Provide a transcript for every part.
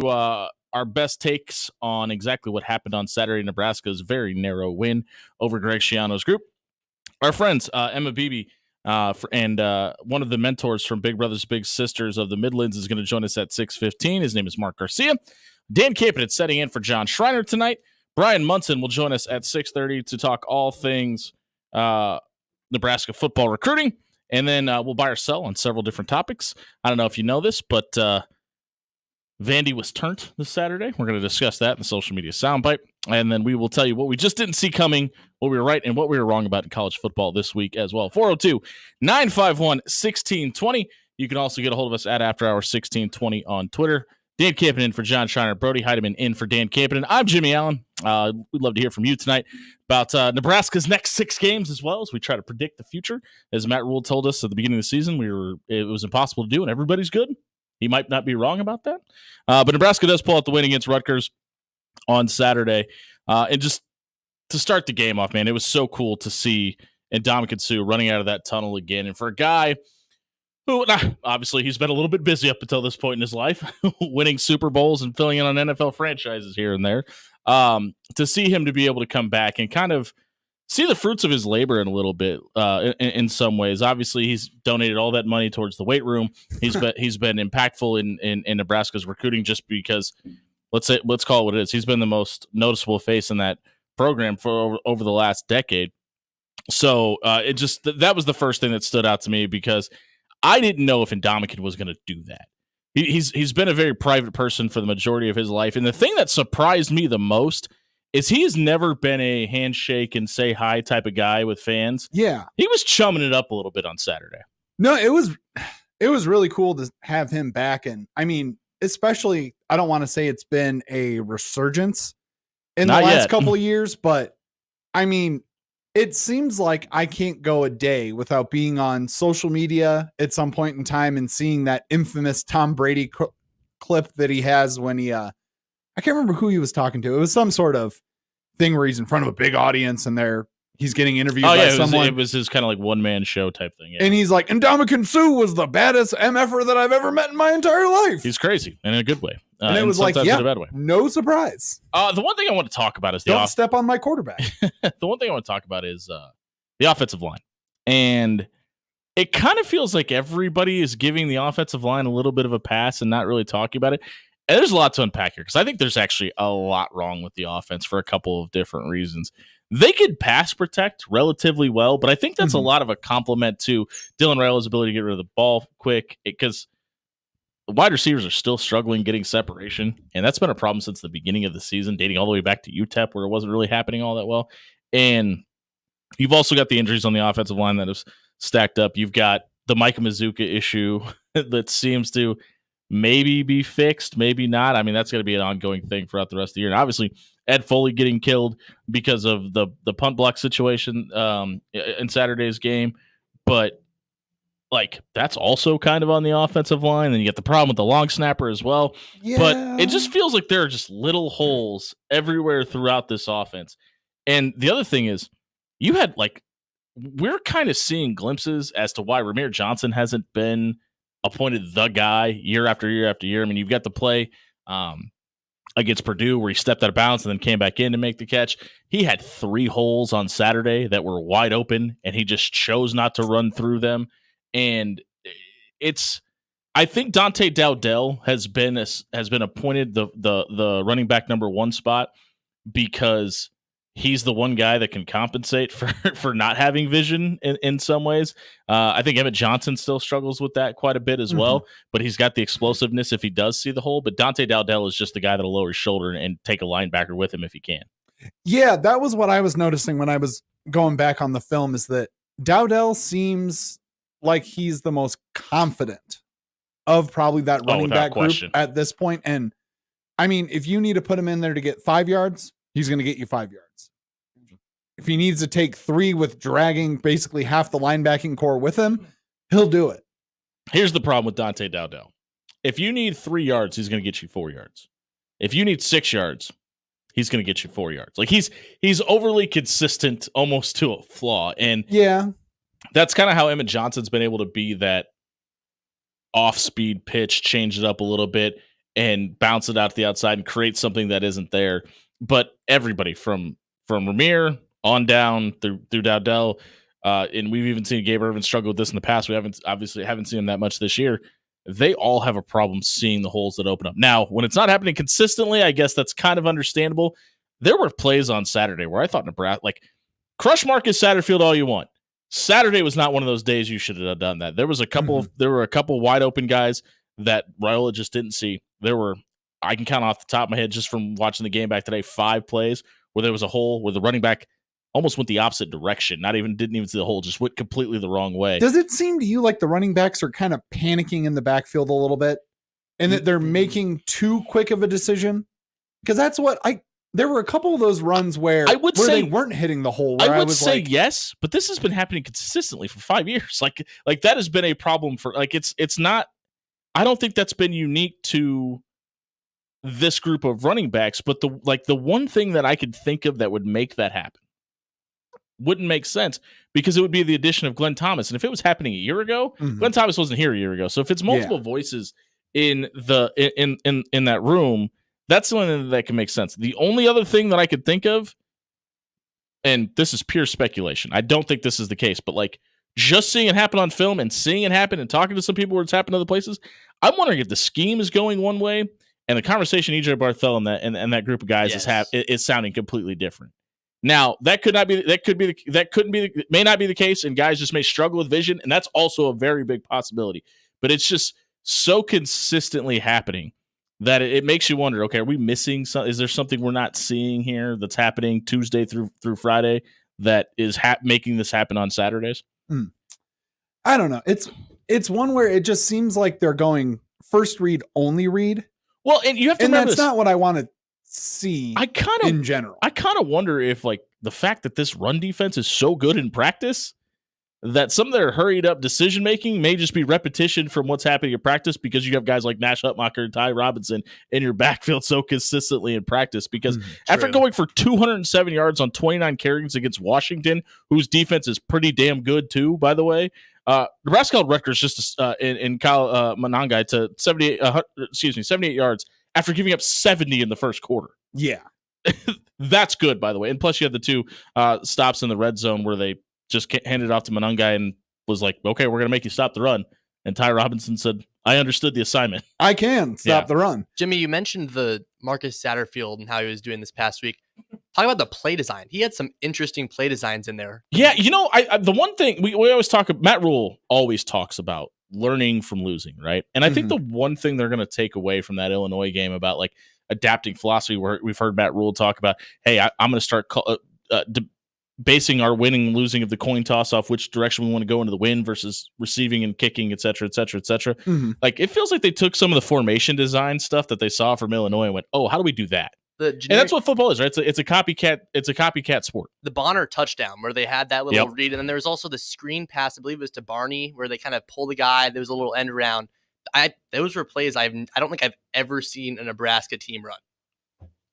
you our best takes on exactly what happened on Saturday. Nebraska's very narrow win over Greg Schiano's group. Our friends, Emma Beebe, and one of the mentors from Big Brothers Big Sisters of the Midlands is going to join us at 6:15. His name is Mark Garcia. Dan Capen is setting in for John Schreiner tonight. Brian Munson will join us at 6:30 to talk all things Nebraska football recruiting. And then we'll buy or sell on several different topics. I don't know if you know this, but Vandy was turned this Saturday. We're going to discuss that in the social media soundbite. And then we will tell you what we just didn't see coming, what we were right and what we were wrong about in college football this week as well. 402-951-1620. You can also get a hold of us at After Hour 1620 on Twitter. Dan Capen in for John Schreiner. Brody Heidemann in for Dan Capen. I'm Jimmy Allen. We'd love to hear from you tonight about Nebraska's next 6 games as well as we try to predict the future. As Matt Rule told us at the beginning of the season, it was impossible to do, and everybody's good. He might not be wrong about that. But Nebraska does pull out the win against Rutgers on Saturday. And just to start the game off, man, it was so cool to see Ndamukong Suh running out of that tunnel again. And for a guy who, obviously, he's been a little bit busy up until this point in his life, winning Super Bowls and filling in on NFL franchises here and there, to see him to be able to come back and kind of see the fruits of his labor in a little bit in some ways. Obviously, he's donated all that money towards the weight room. He's been impactful in Nebraska's recruiting just because, let's call it what it is. He's been the most noticeable face in that program for over the last decade. So that was the first thing that stood out to me because I didn't know if Ndamukong was going to do that. He's been a very private person for the majority of his life. And the thing that surprised me the most is he has never been a handshake and say hi type of guy with fans. Yeah. He was chumming it up a little bit on Saturday. No, it was really cool to have him back. And I mean, especially, I don't want to say it's been a resurgence in the last couple of years, but I mean, it seems like I can't go a day without being on social media at some point in time and seeing that infamous Tom Brady clip that he has when he, I can't remember who he was talking to. It was some sort of thing where he's in front of a big audience and he's getting interviewed by someone. It was his kind of like one-man show type thing. Yeah. And he's like, Ndamukong Suh was the baddest MFer that I've ever met in my entire life. He's crazy in a good way. And it was like, yeah, in a bad way. No surprise. The one thing I want to talk about is don't step on my quarterback. The one thing I want to talk about is the offensive line. And it kind of feels like everybody is giving the offensive line a little bit of a pass and not really talking about it. And there's a lot to unpack here because I think there's actually a lot wrong with the offense for a couple of different reasons. They could pass protect relatively well, but I think that's a lot of a compliment to Dylan Raio's ability to get rid of the ball quick because the wide receivers are still struggling getting separation, and that's been a problem since the beginning of the season, dating all the way back to UTEP where it wasn't really happening all that well. And you've also got the injuries on the offensive line that have stacked up. You've got the Micah Mazuka issue that seems to maybe be fixed, maybe not. I mean, that's going to be an ongoing thing throughout the rest of the year. And obviously, Ed Foley getting killed because of the punt block situation in Saturday's game. But, like, that's also kind of on the offensive line. And you get the problem with the long snapper as well. Yeah. But it just feels like there are just little holes everywhere throughout this offense. And the other thing is, you had, like, we're kind of seeing glimpses as to why Rahmir Johnson hasn't been appointed the guy year after year after year. I mean, you've got the play against Purdue where he stepped out of bounds and then came back in to make the catch. He had 3 holes on Saturday that were wide open, and he just chose not to run through them. And I think Dante Dowdell has been appointed the running back number 1 spot because he's the one guy that can compensate for not having vision in some ways. I think Emmett Johnson still struggles with that quite a bit as well, but he's got the explosiveness if he does see the hole. But Dante Dowdell is just the guy that'll lower his shoulder and take a linebacker with him if he can. Yeah, that was what I was noticing when I was going back on the film is that Dowdell seems like he's the most confident of probably that running back group at this point. And I mean, if you need to put him in there to get 5 yards, he's going to get you 5 yards. If he needs to take 3 with dragging basically half the linebacking core with him, he'll do it. Here's the problem with Dante Dowdell. If you need 3 yards, he's going to get you 4 yards. If you need 6 yards, he's going to get you 4 yards. Like he's overly consistent almost to a flaw. And yeah, that's kind of how Emmett Johnson's been able to be that off-speed pitch, change it up a little bit. and bounce it out to the outside and create something that isn't there. But everybody from Rahmir on down through Dowdell, and we've even seen Gabe Ervin struggle with this in the past. We haven't seen him that much this year. They all have a problem seeing the holes that open up. Now, when it's not happening consistently, I guess that's kind of understandable. There were plays on Saturday where I thought Nebraska, like, crush Marcus Satterfield all you want. Saturday was not one of those days you should have done that. There was a couple there were a couple wide open guys that Raiola just didn't see. There were, I can count off the top of my head just from watching the game back today, 5 plays where there was a hole where the running back almost went the opposite direction. Didn't even see the hole, just went completely the wrong way. Does it seem to you like the running backs are kind of panicking in the backfield a little bit and that they're making too quick of a decision? Because that's what there were a couple of those runs where they weren't hitting the hole. I would say yes, but this has been happening consistently for 5 years. Like that has been a problem for, like, it's not, I don't think that's been unique to this group of running backs, but the one thing that I could think of that would make that happen wouldn't make sense, because it would be the addition of Glenn Thomas. And if it was happening a year ago, Glenn Thomas wasn't here a year ago. So if it's multiple voices in that room, that's the only thing that can make sense. The only other thing that I could think of, and this is pure speculation, I don't think this is the case, but like just seeing it happen on film and seeing it happen and talking to some people where it's happened other places, I'm wondering if the scheme is going one way and the conversation EJ Barthel and that group of guys is sounding completely different. Now, may not be the case, and guys just may struggle with vision, and that's also a very big possibility. But it's just so consistently happening that it makes you wonder, okay, are we missing some? Is there something we're not seeing here that's happening Tuesday through Friday that is making this happen on Saturdays? I don't know. It's one where it just seems like they're going first read, only read. Well, and you have to remember that's not what I want to see in general. I kind of wonder if, like, the fact that this run defense is so good in practice, that some of their hurried up decision making may just be repetition from what's happening in practice, because you have guys like Nash Hutmacher and Ty Robinson in your backfield so consistently in practice. Because after going for 207 yards on 29 carries against Washington, whose defense is pretty damn good too, by the way, Nebraska held Rutgers just in Kyle Monangai to 78 yards after giving up 70 in the first quarter. Yeah. That's good, by the way. And plus you had the 2 stops in the red zone where they just handed it off to Monangai and was like, okay, we're going to make you stop the run. And Ty Robinson said, I understood the assignment. I can stop the run. Jimmy, you mentioned the Marcus Satterfield and how he was doing this past week. Talk about the play design. He had some interesting play designs in there. Yeah, the one thing we always talk about, Matt Rule always talks about learning from losing, right? And I think the one thing they're going to take away from that Illinois game about, like, adapting philosophy, where we've heard Matt Rule talk about, hey, I'm going to start basing our winning and losing of the coin toss off which direction we want to go into the win versus receiving and kicking, et cetera, et cetera, et cetera. Like, it feels like they took some of the formation design stuff that they saw from Illinois and went, oh, how do we do that? And that's what football is, right? It's a copycat sport. The Bonner touchdown where they had that little read, and then there was also the screen pass, I believe it was to Barney, where they kind of pull the guy. There was a little end around. Those were plays I don't think I've ever seen a Nebraska team run.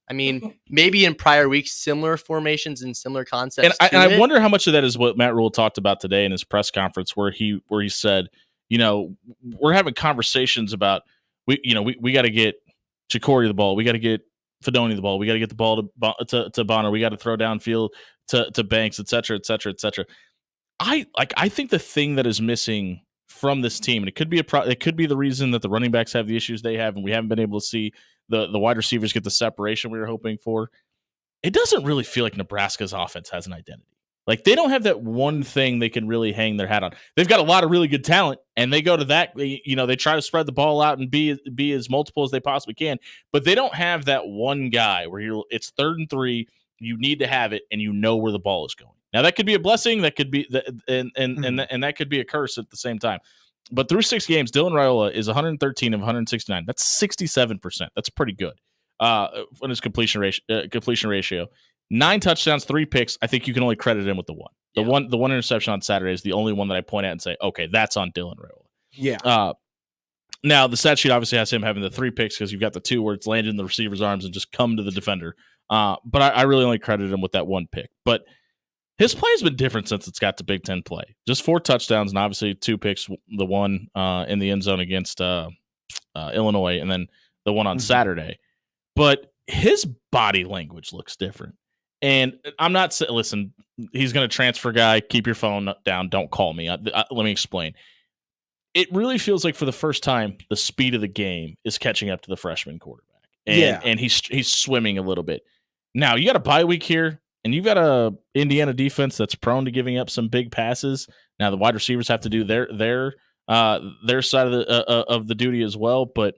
I mean, maybe in prior weeks, similar formations and similar concepts. And I wonder how much of that is what Matt Rule talked about today in his press conference, where he said, we're having conversations about we got to get Jacory the ball, we got to get Fedoni the ball, we got to get the ball to Bonner, we got to throw downfield to Banks, et cetera, et cetera, et cetera. I think the thing that is missing from this team, and it could be the reason that the running backs have the issues they have, and we haven't been able to see the wide receivers get the separation we were hoping for. It doesn't really feel like Nebraska's offense has an identity. Like, they don't have that one thing they can really hang their hat on. They've got a lot of really good talent, and they go to that. They try to spread the ball out and be as multiple as they possibly can, but they don't have that one guy where it's 3rd and 3. You need to have it, and you know where the ball is going. Now, that could be a blessing. That could be and that could be a curse at the same time. But through 6 games, Dylan Raiola is 113 of 169. That's 67%. That's pretty good on his completion ratio. 9 touchdowns, 3 picks. I think you can only credit him with the one. The one interception on Saturday is the only one that I point at and say, okay, that's on Dylan Raiola. Yeah. Now, the stat sheet obviously has him having the 3 picks because you've got the 2 where it's landed in the receiver's arms and just come to the defender. But I really only credit him with that 1 pick. But his play has been different since it's got to Big Ten play. Just 4 touchdowns and obviously 2 picks, the one in the end zone against Illinois, and then the one on Saturday. But his body language looks different. And I'm not saying, listen, he's going to transfer guy. Keep your phone down. Don't call me. Let me explain. It really feels like for the first time, the speed of the game is catching up to the freshman quarterback. And he's swimming a little bit. Now, you got a bye week here, and you've got a Indiana defense that's prone to giving up some big passes. Now, the wide receivers have to do their side of the duty as well. But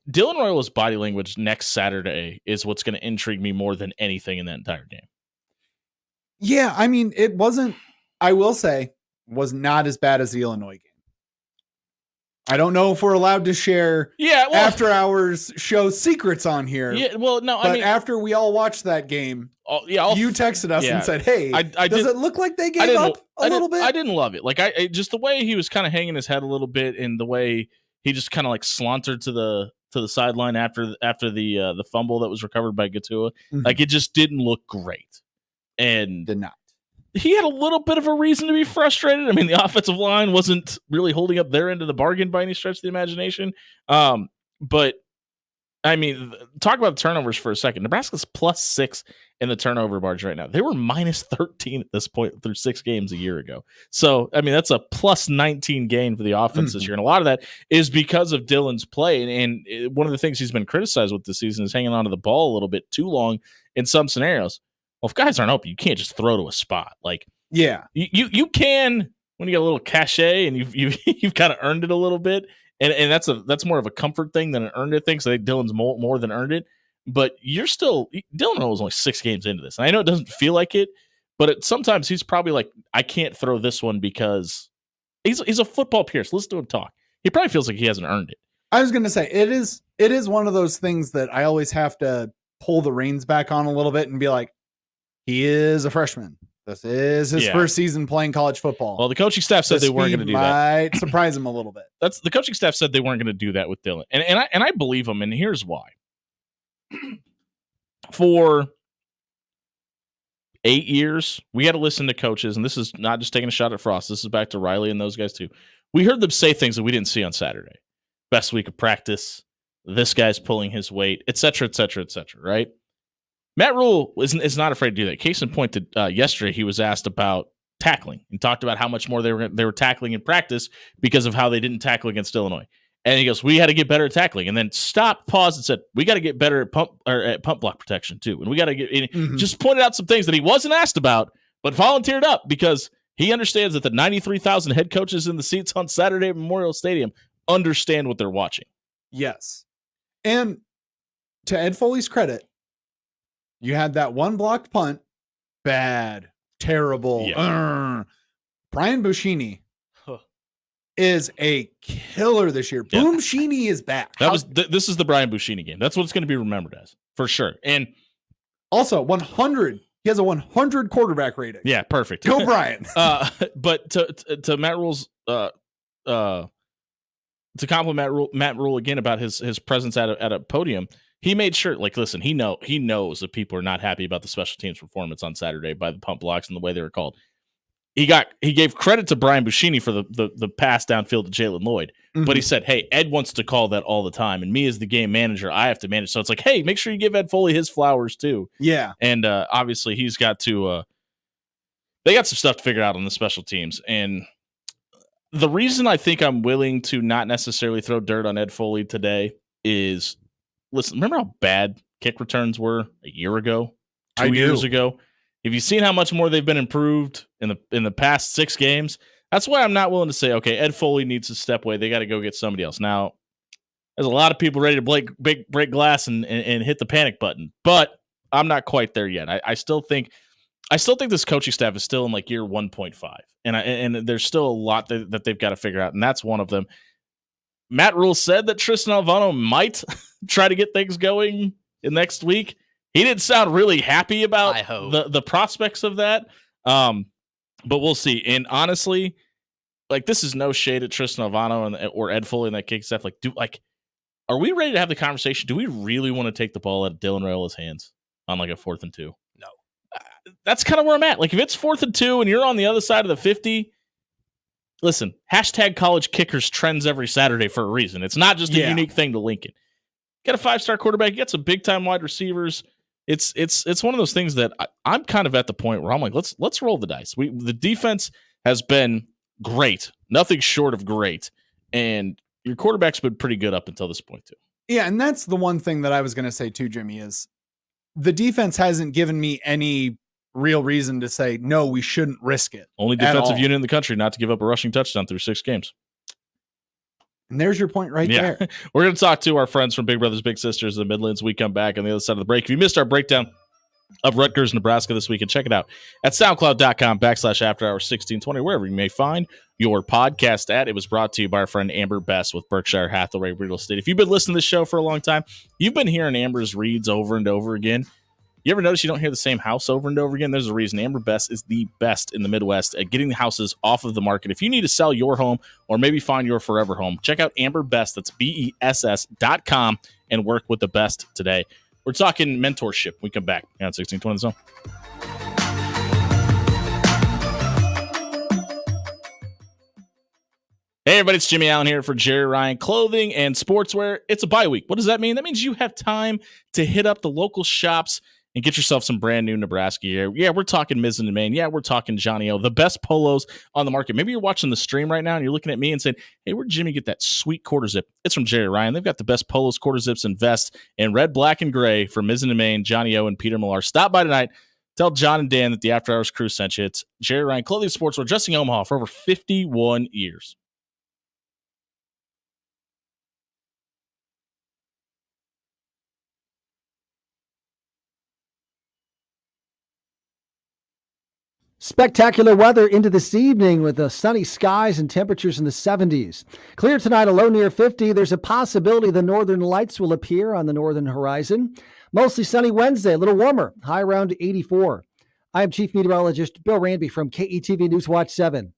Dylan Royal's body language next Saturday is what's going to intrigue me more than anything in that entire game. Yeah, I mean, it wasn't, I will say, was not as bad as the Illinois game. I don't know if we're allowed to share after hours show secrets on here. Yeah, well, no, but I mean, after we all watched that game, you texted us and said, "Hey, does it look like they gave up a little bit?" I didn't love it. Like I just the way he was kind of hanging his head a little bit, and the way he just kind of like slauntered to the sideline after the fumble that was recovered by Gatua. Like it just didn't look great, and did not. He had a little bit of a reason to be frustrated. I mean, the offensive line wasn't really holding up their end of the bargain by any stretch of the imagination. But I mean, talk about the turnovers for a second. Nebraska's +6 in the turnover margin right now. They were -13 at this point through 6 games a year ago. So, I mean, that's a +19 gain for the offense this year. And a lot of that is because of Dylan's play. And one of the things he's been criticized with this season is hanging onto the ball a little bit too long in some scenarios. Well, if guys aren't open, you can't just throw to a spot. Like, you can when you get a little cachet and you've kind of earned it a little bit, and that's more of a comfort thing than an earned it thing. So I think Dylan's more than earned it, but Dylan was only 6 games into this, and I know it doesn't feel like it, but sometimes he's probably like, I can't throw this one because he's a football Pierce. Listen to him talk. He probably feels like he hasn't earned it. I was going to say it is one of those things that I always have to pull the reins back on a little bit and be like, he is a freshman. This is his first season playing college football. Well, the coaching staff said they weren't going to do that. Might surprise him a little bit. That's the coaching staff said they weren't going to do that with Dylan, and I believe him. And here's why: for 8 years, we had to listen to coaches, and this is not just taking a shot at Frost. This is back to Riley and those guys too. We heard them say things that we didn't see on Saturday. Best week of practice. This guy's pulling his weight, et cetera, et cetera, et cetera. Right? Matt Rule is not afraid to do that. Case in point, yesterday he was asked about tackling and talked about how much more they were tackling in practice because of how they didn't tackle against Illinois. And he goes, "We had to get better at tackling." And then stopped, paused, and said, "We got to get better at pump block protection too." And we got to get just pointed out some things that he wasn't asked about, but volunteered up because he understands that the 93,000 head coaches in the seats on Saturday at Memorial Stadium understand what they're watching. Yes, and to Ed Foley's credit, you had that one blocked punt, bad, terrible. Yeah. Brian Buschini is a killer this year. Yeah. Boom Sheeny is back. This is the Brian Buschini game. That's what it's going to be remembered as, for sure. And also 100. He has a 100 quarterback rating. Yeah, perfect. Go Brian. But to Matt Rule's to compliment Matt Rule again about his presence at a podium. He made sure, like, listen, he knows that people are not happy about the special teams performance on Saturday by the pump blocks and the way they were called. He gave credit to Brian Buschini for the pass downfield to Jalen Lloyd, but he said, "Hey, Ed wants to call that all the time, and me as the game manager, I have to manage." So it's like, hey, make sure you give Ed Foley his flowers too. Yeah, and obviously he's got to. They got some stuff to figure out on the special teams, and the reason I think I'm willing to not necessarily throw dirt on Ed Foley today is. Listen, remember how bad kick returns were a year ago, 2 years ago? Have you seen how much more they've been improved in the past 6 games? That's why I'm not willing to say, okay, Ed Foley needs to step away. They got to go get somebody else. Now, there's a lot of people ready to break glass and hit the panic button, but I'm not quite there yet. I still think this coaching staff is still in like year 1.5, and there's still a lot that they've got to figure out, and that's one of them. Matt Rule said that Tristan Alvano might try to get things going in next week. He didn't sound really happy about the prospects of that. But we'll see. And honestly, like, this is no shade at Tristan Alvano or Ed Foley and that kick staff. Are we ready to have the conversation? Do we really want to take the ball out of Dylan Raiola's hands on like a 4th and 2? No. That's kind of where I'm at. Like, if it's 4th and 2 and you're on the other side of the 50, listen, hashtag college kickers trends every Saturday for a reason. It's not just a unique thing to Lincoln. Get a 5-star quarterback, get some big time wide receivers. It's one of those things that I'm kind of at the point where I'm like, let's roll the dice. The defense has been great, nothing short of great, and your quarterback's been pretty good up until this point too. Yeah, and that's the one thing that I was going to say too, Jimmy, is the defense hasn't given me any real reason to say, no, we shouldn't risk it. Only defensive unit in the country not to give up a rushing touchdown through 6 games. And there's your point right there. We're going to talk to our friends from Big Brothers Big Sisters in the Midlands. We come back on the other side of the break. If you missed our breakdown of Rutgers, Nebraska this week, and check it out at soundcloud.com/afterhours1620, wherever you may find your podcast at. It was brought to you by our friend Amber Best with Berkshire Hathaway Real Estate. If you've been listening to this show for a long time, you've been hearing Amber's reads over and over again. You ever notice you don't hear the same house over and over again? There's a reason. Amber Best is the best in the Midwest at getting the houses off of the market. If you need to sell your home or maybe find your forever home, check out Amber Best. That's BESS.com and work with the best today. We're talking mentorship. We come back on 1620 Zone. Hey, everybody, it's Jimmy Allen here for Jerry Ryan Clothing and Sportswear. It's a bye week. What does that mean? That means you have time to hit up the local shops and get yourself some brand new Nebraska gear. Yeah, we're talking Mizzen and Maine. Yeah, we're talking Johnny O, the best polos on the market. Maybe you're watching the stream right now and you're looking at me and saying, hey, where'd Jimmy get that sweet quarter zip? It's from Jerry Ryan. They've got the best polos, quarter zips, and vests in red, black, and gray from Mizzen and Maine, Johnny O, and Peter Millar. Stop by tonight. Tell John and Dan that the After Hours crew sent you. It's Jerry Ryan Clothing Sportswear, dressing Omaha for over 51 years. Spectacular weather into this evening with the sunny skies and temperatures in the 70s. Clear tonight, a low near 50. There's a possibility the northern lights will appear on the northern horizon. Mostly sunny Wednesday, a little warmer, high around 84. I'm Chief Meteorologist Bill Ranby from KETV News Watch 7.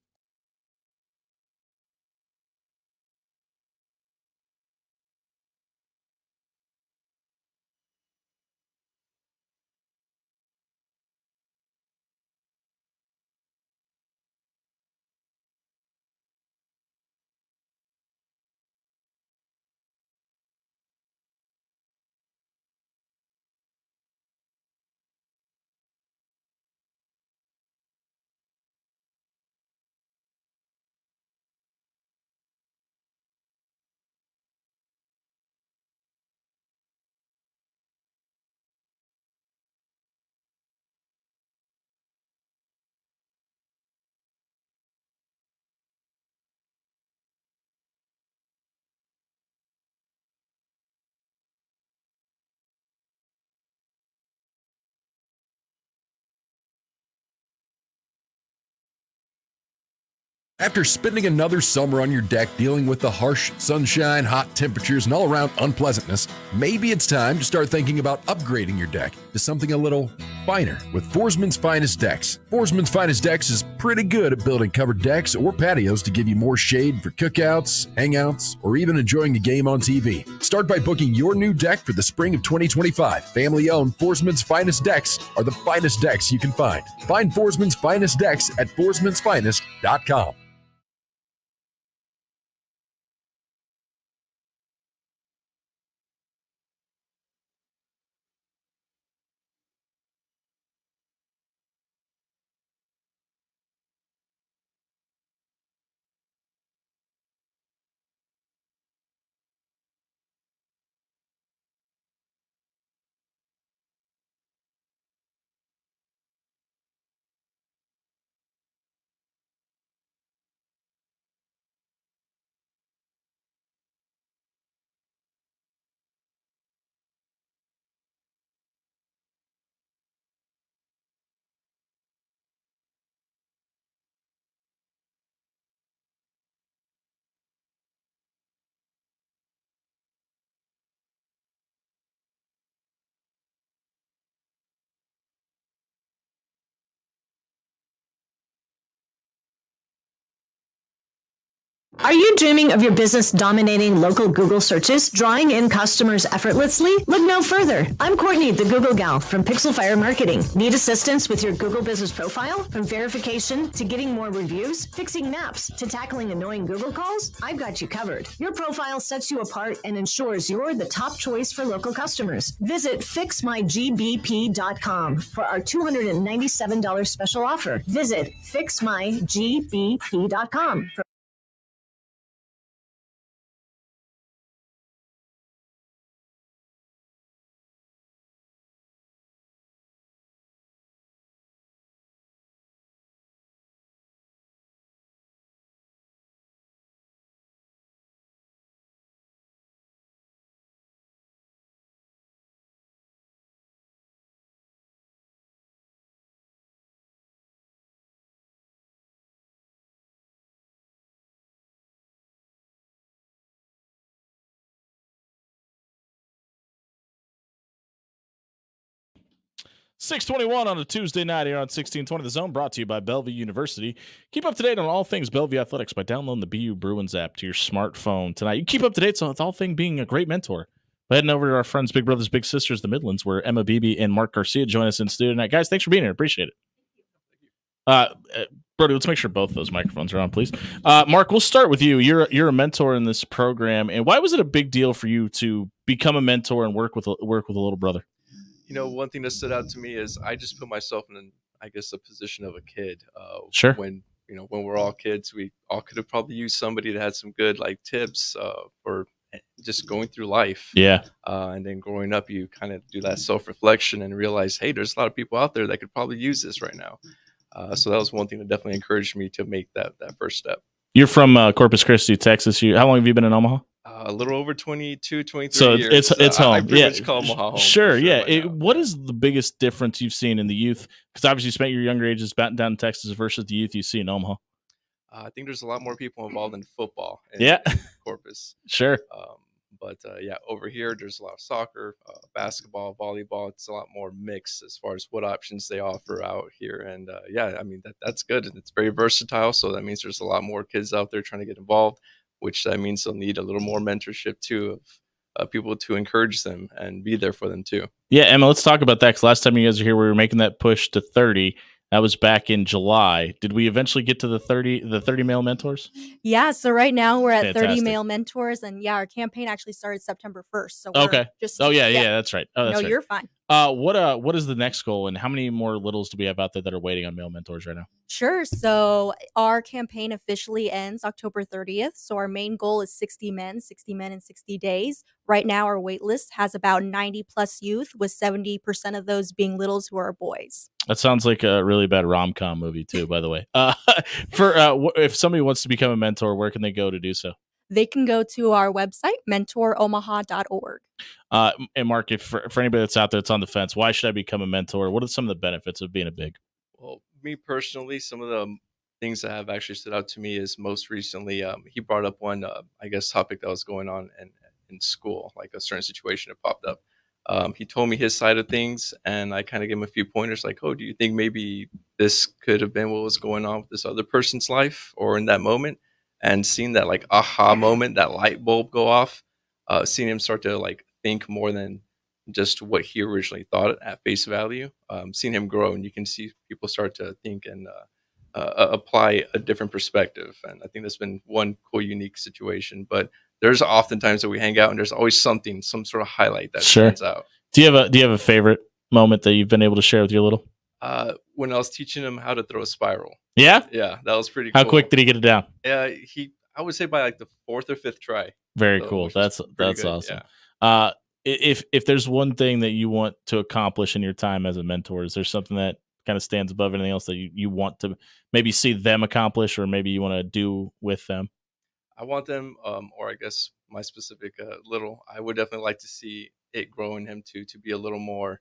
After spending another summer on your deck dealing with the harsh sunshine, hot temperatures, and all-around unpleasantness, maybe it's time to start thinking about upgrading your deck to something a little finer with Forsman's Finest Decks. Forsman's Finest Decks is pretty good at building covered decks or patios to give you more shade for cookouts, hangouts, or even enjoying the game on TV. Start by booking your new deck for the spring of 2025. Family-owned Forsman's Finest Decks are the finest decks you can find. Find Forsman's Finest Decks at forsmansfinest.com. Are you dreaming of your business dominating local Google searches, drawing in customers effortlessly? Look no further. I'm Courtney, the Google gal from Pixel Fire Marketing. Need assistance with your Google business profile? From verification to getting more reviews, fixing maps to tackling annoying Google calls? I've got you covered. Your profile sets you apart and ensures you're the top choice for local customers. Visit fixmygbp.com for our $297 special offer. Visit fixmygbp.com. $6:21 on a Tuesday night here on 1620 The Zone, brought to you by Bellevue University. Keep up to date on all things Bellevue Athletics by downloading the BU Bruins app to your smartphone tonight. You keep up to date with all things being a great mentor by heading over to our friends, Big Brothers, Big Sisters, the Midlands, where Emma Beebe and Mark Garcia join us in studio tonight. Guys, thanks for being here. Appreciate it. Brody, let's make sure both those microphones are on, please. Mark, we'll start with you. You're a mentor in this program, and why was it a big deal for you to become a mentor and work with a little brother? One thing that stood out to me is I just put myself in, the position of a kid. Sure. When we're all kids, we all could have probably used somebody that had some good tips for just going through life. Yeah. And then growing up, you kind of do that self-reflection and realize, hey, there's a lot of people out there that could probably use this right now. So that was one thing that definitely encouraged me to make that first step. You're from Corpus Christi, Texas. How long have you been in Omaha? A little over 22, 23 so years. So it's home. I pretty much call Omaha home. Sure, yeah. What is the biggest difference you've seen in the youth? Because obviously you spent your younger ages down in Texas versus the youth you see in Omaha. I think there's a lot more people involved in football in Corpus. Sure. But over here, there's a lot of soccer, basketball, volleyball. It's a lot more mixed as far as what options they offer out here. And that's good. And it's very versatile. So that means there's a lot more kids out there trying to get involved, which that means they'll need a little more mentorship too of people to encourage them and be there for them too. Yeah, Emma, let's talk about that. Because last time you guys were here, we were making that push to 30. That was back in July. Did we eventually get to the 30 male mentors? Yeah, so right now we're at Fantastic. 30 male mentors, and our campaign actually started September 1st. So okay. That's right. Oh, that's right. You're fine. What is the next goal, and how many more littles do we have out there that are waiting on male mentors right now? Sure. So our campaign officially ends October 30th. So our main goal is 60 men in 60 days. Right now, our wait list has about 90 plus youth, with 70% of those being littles who are boys. That sounds like a really bad rom-com movie too, by the way. If somebody wants to become a mentor, where can they go to do so? They can go to our website, mentoromaha.org. And Mark, if for anybody that's out there that's on the fence, why should I become a mentor? What are some of the benefits of being a big? Well, me personally, some of the things that have actually stood out to me is most recently, he brought up one, topic that was going on in school, like a certain situation that popped up. He told me his side of things, and I kind of gave him a few pointers like, oh, do you think maybe this could have been what was going on with this other person's life or in that moment? And seeing that aha moment, that light bulb go off, seeing him start to think more than just what he originally thought at face value, seeing him grow, and you can see people start to think and apply a different perspective. And I think that's been one cool, unique situation. But there's oftentimes that we hang out and there's always some sort of highlight that stands out. Do you have a favorite moment that you've been able to share with your little? When I was teaching him how to throw a spiral. Yeah? Yeah, that was pretty cool. How quick did he get it down? I would say by the 4th or 5th try. Very cool. That's awesome. Yeah. If there's one thing that you want to accomplish in your time as a mentor, is there something that kind of stands above anything else that you want to maybe see them accomplish, or maybe you want to do with them? I want them, or I guess my specific little, I would definitely like to see it grow in him to be a little more,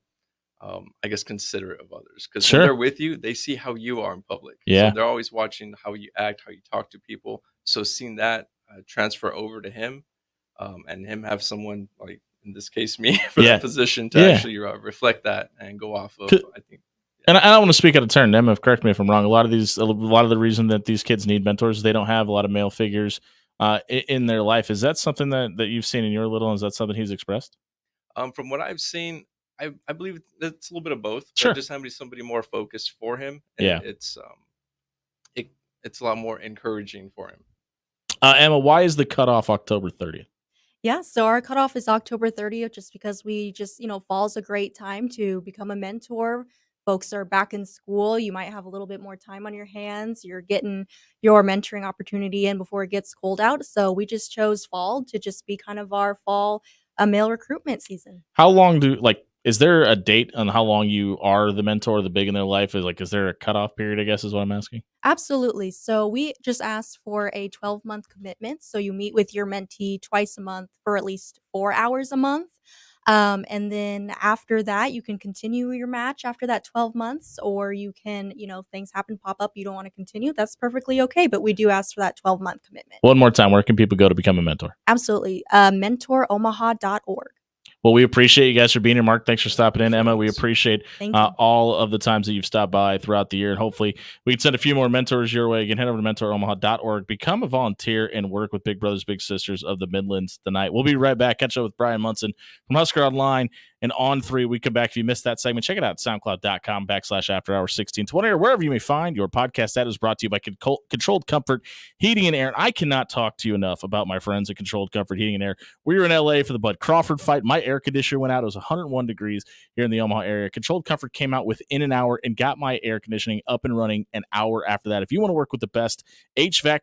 considerate of others. Because when they're with you, they see how you are in public. Yeah. So they're always watching how you act, how you talk to people. So seeing that transfer over to him, and him have someone, like in this case, me, for that position to actually reflect that and go off of, I think. And I don't want to speak out of turn. Emma, correct me if I'm wrong. A lot of the reason that these kids need mentors is they don't have a lot of male figures in their life. Is that something that you've seen in your little? And is that something he's expressed? From what I've seen, I believe it's a little bit of both. Sure. Just having somebody more focused for him. Yeah. It's a lot more encouraging for him. Emma, why is the cutoff October 30th? Yeah, so our cutoff is October 30th just because fall's a great time to become a mentor. Folks are back in school. You might have a little bit more time on your hands. You're getting your mentoring opportunity in before it gets cold out. So we just chose fall to just be kind of our fall male recruitment season. How long is there a date on how long you are the mentor, the big in their life? Is there a cutoff period, I guess is what I'm asking? Absolutely. So we just asked for a 12-month commitment. So you meet with your mentee twice a month for at least 4 hours a month. And then after that, you can continue your match after that 12 months, or you can, things happen, pop up, you don't want to continue. That's perfectly okay. But we do ask for that 12-month commitment. One more time, where can people go to become a mentor? Absolutely. Mentoromaha.org. Well, we appreciate you guys for being here. Mark, thanks for stopping in. Emma, we appreciate all of the times that you've stopped by throughout the year. And hopefully we can send a few more mentors your way. Again, head over to mentoromaha.org. Become a volunteer and work with Big Brothers, Big Sisters of the Midlands tonight. We'll be right back. Catch up with Brian Munson from Husker Online and On3. We come back. If you missed that segment, check it out at soundcloud.com/afterhours1620 or wherever you may find your podcast. That is brought to you by Controlled Comfort Heating and Air. And I cannot talk to you enough about my friends at Controlled Comfort Heating and Air. We were in LA for the Bud Crawford fight. My air conditioner went out. It was 101 degrees here in the Omaha area. Controlled Comfort came out within an hour and got my air conditioning up and running an hour after that. If you want to work with the best HVAC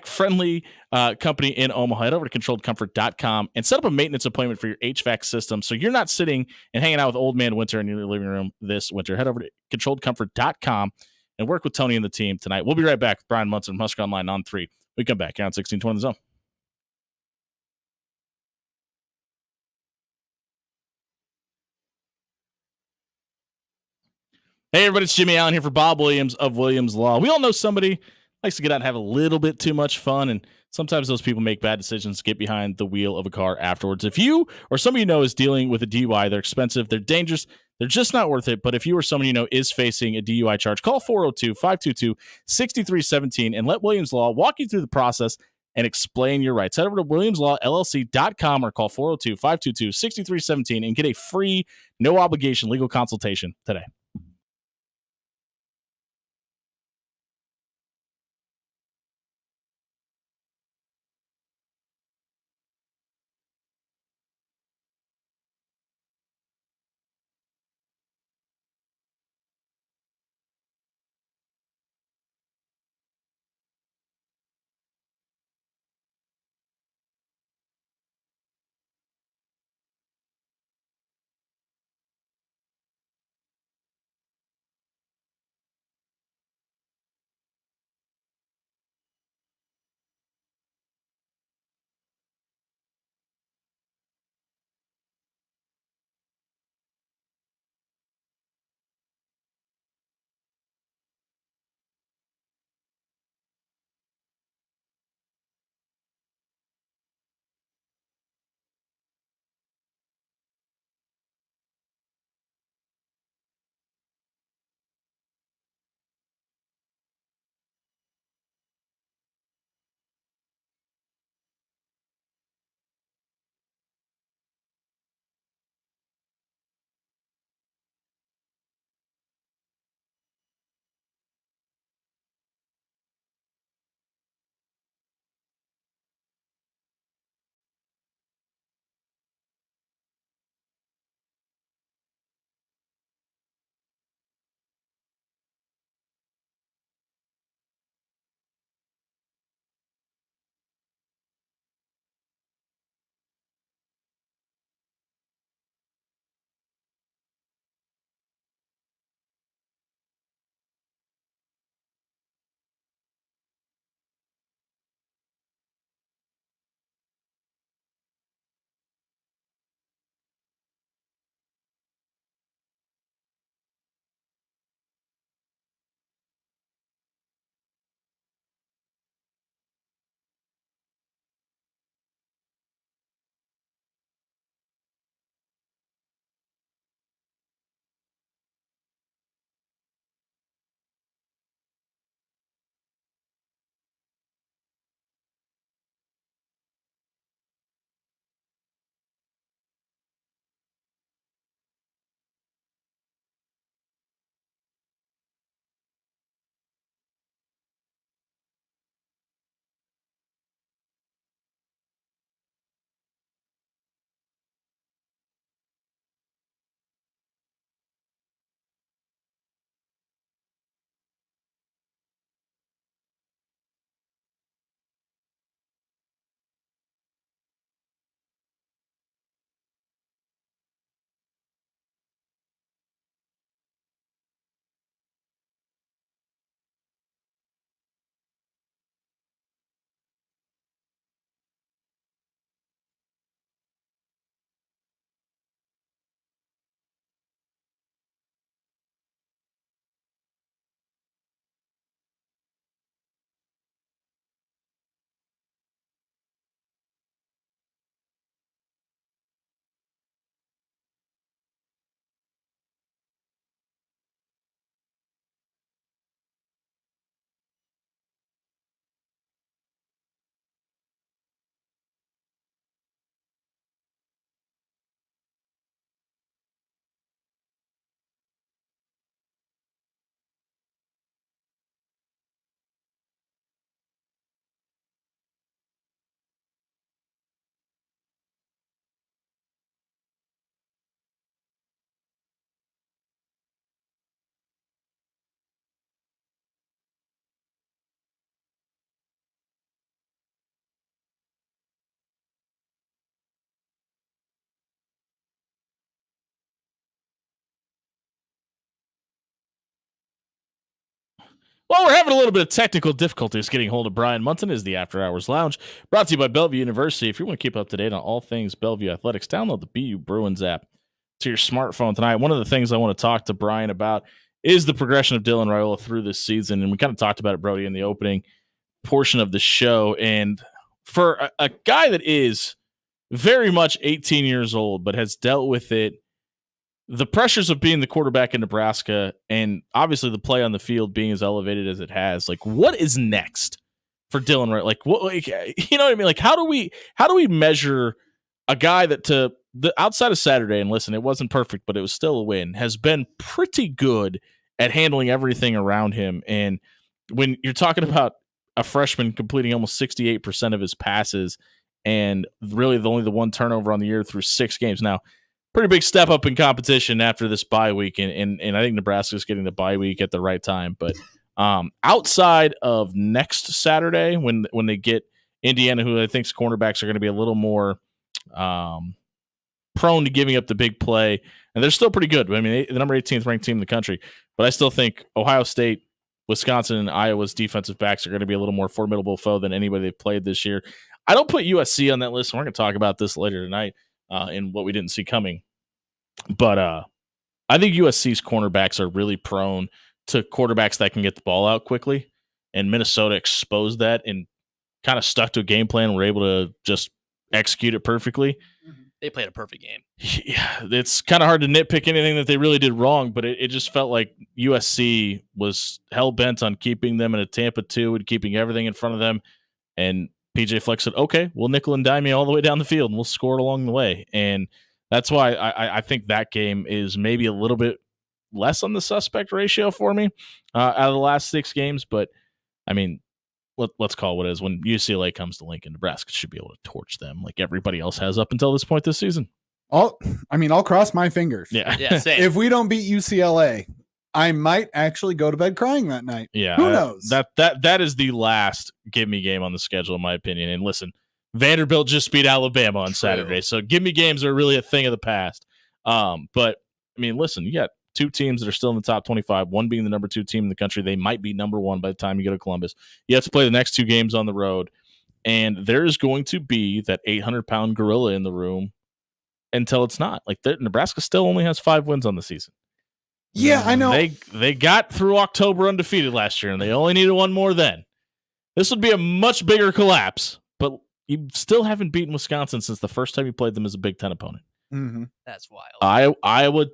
friendly company in Omaha, head over to controlledcomfort.com and set up a maintenance appointment for your HVAC system so you're not sitting and hanging out with old man winter in your living room this winter. Head over to controlledcomfort.com and work with Tony and the team tonight. We'll be right back with Brian Munson from Husker Online on 3. We come back here on 1620 The Zone. Hey, everybody, it's Jimmy Allen here for Bob Williams of Williams Law. We all know somebody likes to get out and have a little bit too much fun, and sometimes those people make bad decisions, get behind the wheel of a car afterwards. If you or somebody you know is dealing with a DUI, they're expensive, they're dangerous, they're just not worth it. But if you or someone you know is facing a DUI charge, call 402-522-6317 and let Williams Law walk you through the process and explain your rights. Head over to williamslawllc.com or call 402-522-6317 and get a free, no-obligation legal consultation today. Well, we're having a little bit of technical difficulties getting hold of Brian Munson is the After Hours Lounge, brought to you by Bellevue University. If you want to keep up to date on all things Bellevue Athletics, download the BU Bruins app to your smartphone tonight. One of the things I want to talk to Brian about is the progression of Dylan Raiola through this season, and we kind of talked about it, Brody, in the opening portion of the show. And for a guy that is very much 18 years old, but has dealt with it, the pressures of being the quarterback in Nebraska and obviously the play on the field being as elevated as it has, like, what is next for Dylan Wright? Like, what, like, you know what I mean? Like, how do we measure a guy that to the outside of Saturday, and listen, it wasn't perfect, but it was still a win, has been pretty good at handling everything around him. And when you're talking about a freshman completing almost 68% of his passes and really only the one turnover on the year through 6 games. Now, pretty big step up in competition after this bye week, and I think Nebraska's getting the bye week at the right time. But outside of next Saturday, when they get Indiana, who I think's cornerbacks are going to be a little more prone to giving up the big play, and they're still pretty good. I mean, the number 18th ranked team in the country, but I still think Ohio State, Wisconsin, and Iowa's defensive backs are going to be a little more formidable foe than anybody they've played this year. I don't put USC on that list, and we're going to talk about this later tonight. In what we didn't see coming. But I think USC's cornerbacks are really prone to quarterbacks that can get the ball out quickly, and Minnesota exposed that and kind of stuck to a game plan and were able to just execute it perfectly. They played a perfect game. Yeah, it's kind of hard to nitpick anything that they really did wrong, but it just felt like USC was hell-bent on keeping them in a Tampa 2 and keeping everything in front of them, and PJ Fleck said, okay, we'll nickel and dime you all the way down the field, and we'll score it along the way. And that's why I think that game is maybe a little bit less on the suspect ratio for me out of the last 6 games. But, I mean, let's call it what it is. When UCLA comes to Lincoln, Nebraska should be able to torch them like everybody else has up until this point this season. I'll cross my fingers. Yeah, same. If we don't beat UCLA, I might actually go to bed crying that night. Yeah. Who knows? That is the last give me game on the schedule, in my opinion. And listen, Vanderbilt just beat Alabama on Saturday. So give me games are really a thing of the past. But I mean, listen, you got 2 teams that are still in the top 25, one being the number 2 team in the country. They might be number 1 by the time you go to Columbus. You have to play the next 2 games on the road. And there is going to be that 800-pound gorilla in the room until it's not. Like, Nebraska still only has 5 wins on the season. Yeah, I know. They got through October undefeated last year, and they only needed 1 more then. This would be a much bigger collapse, but you still haven't beaten Wisconsin since the first time you played them as a Big Ten opponent. Mm-hmm. That's wild. Iowa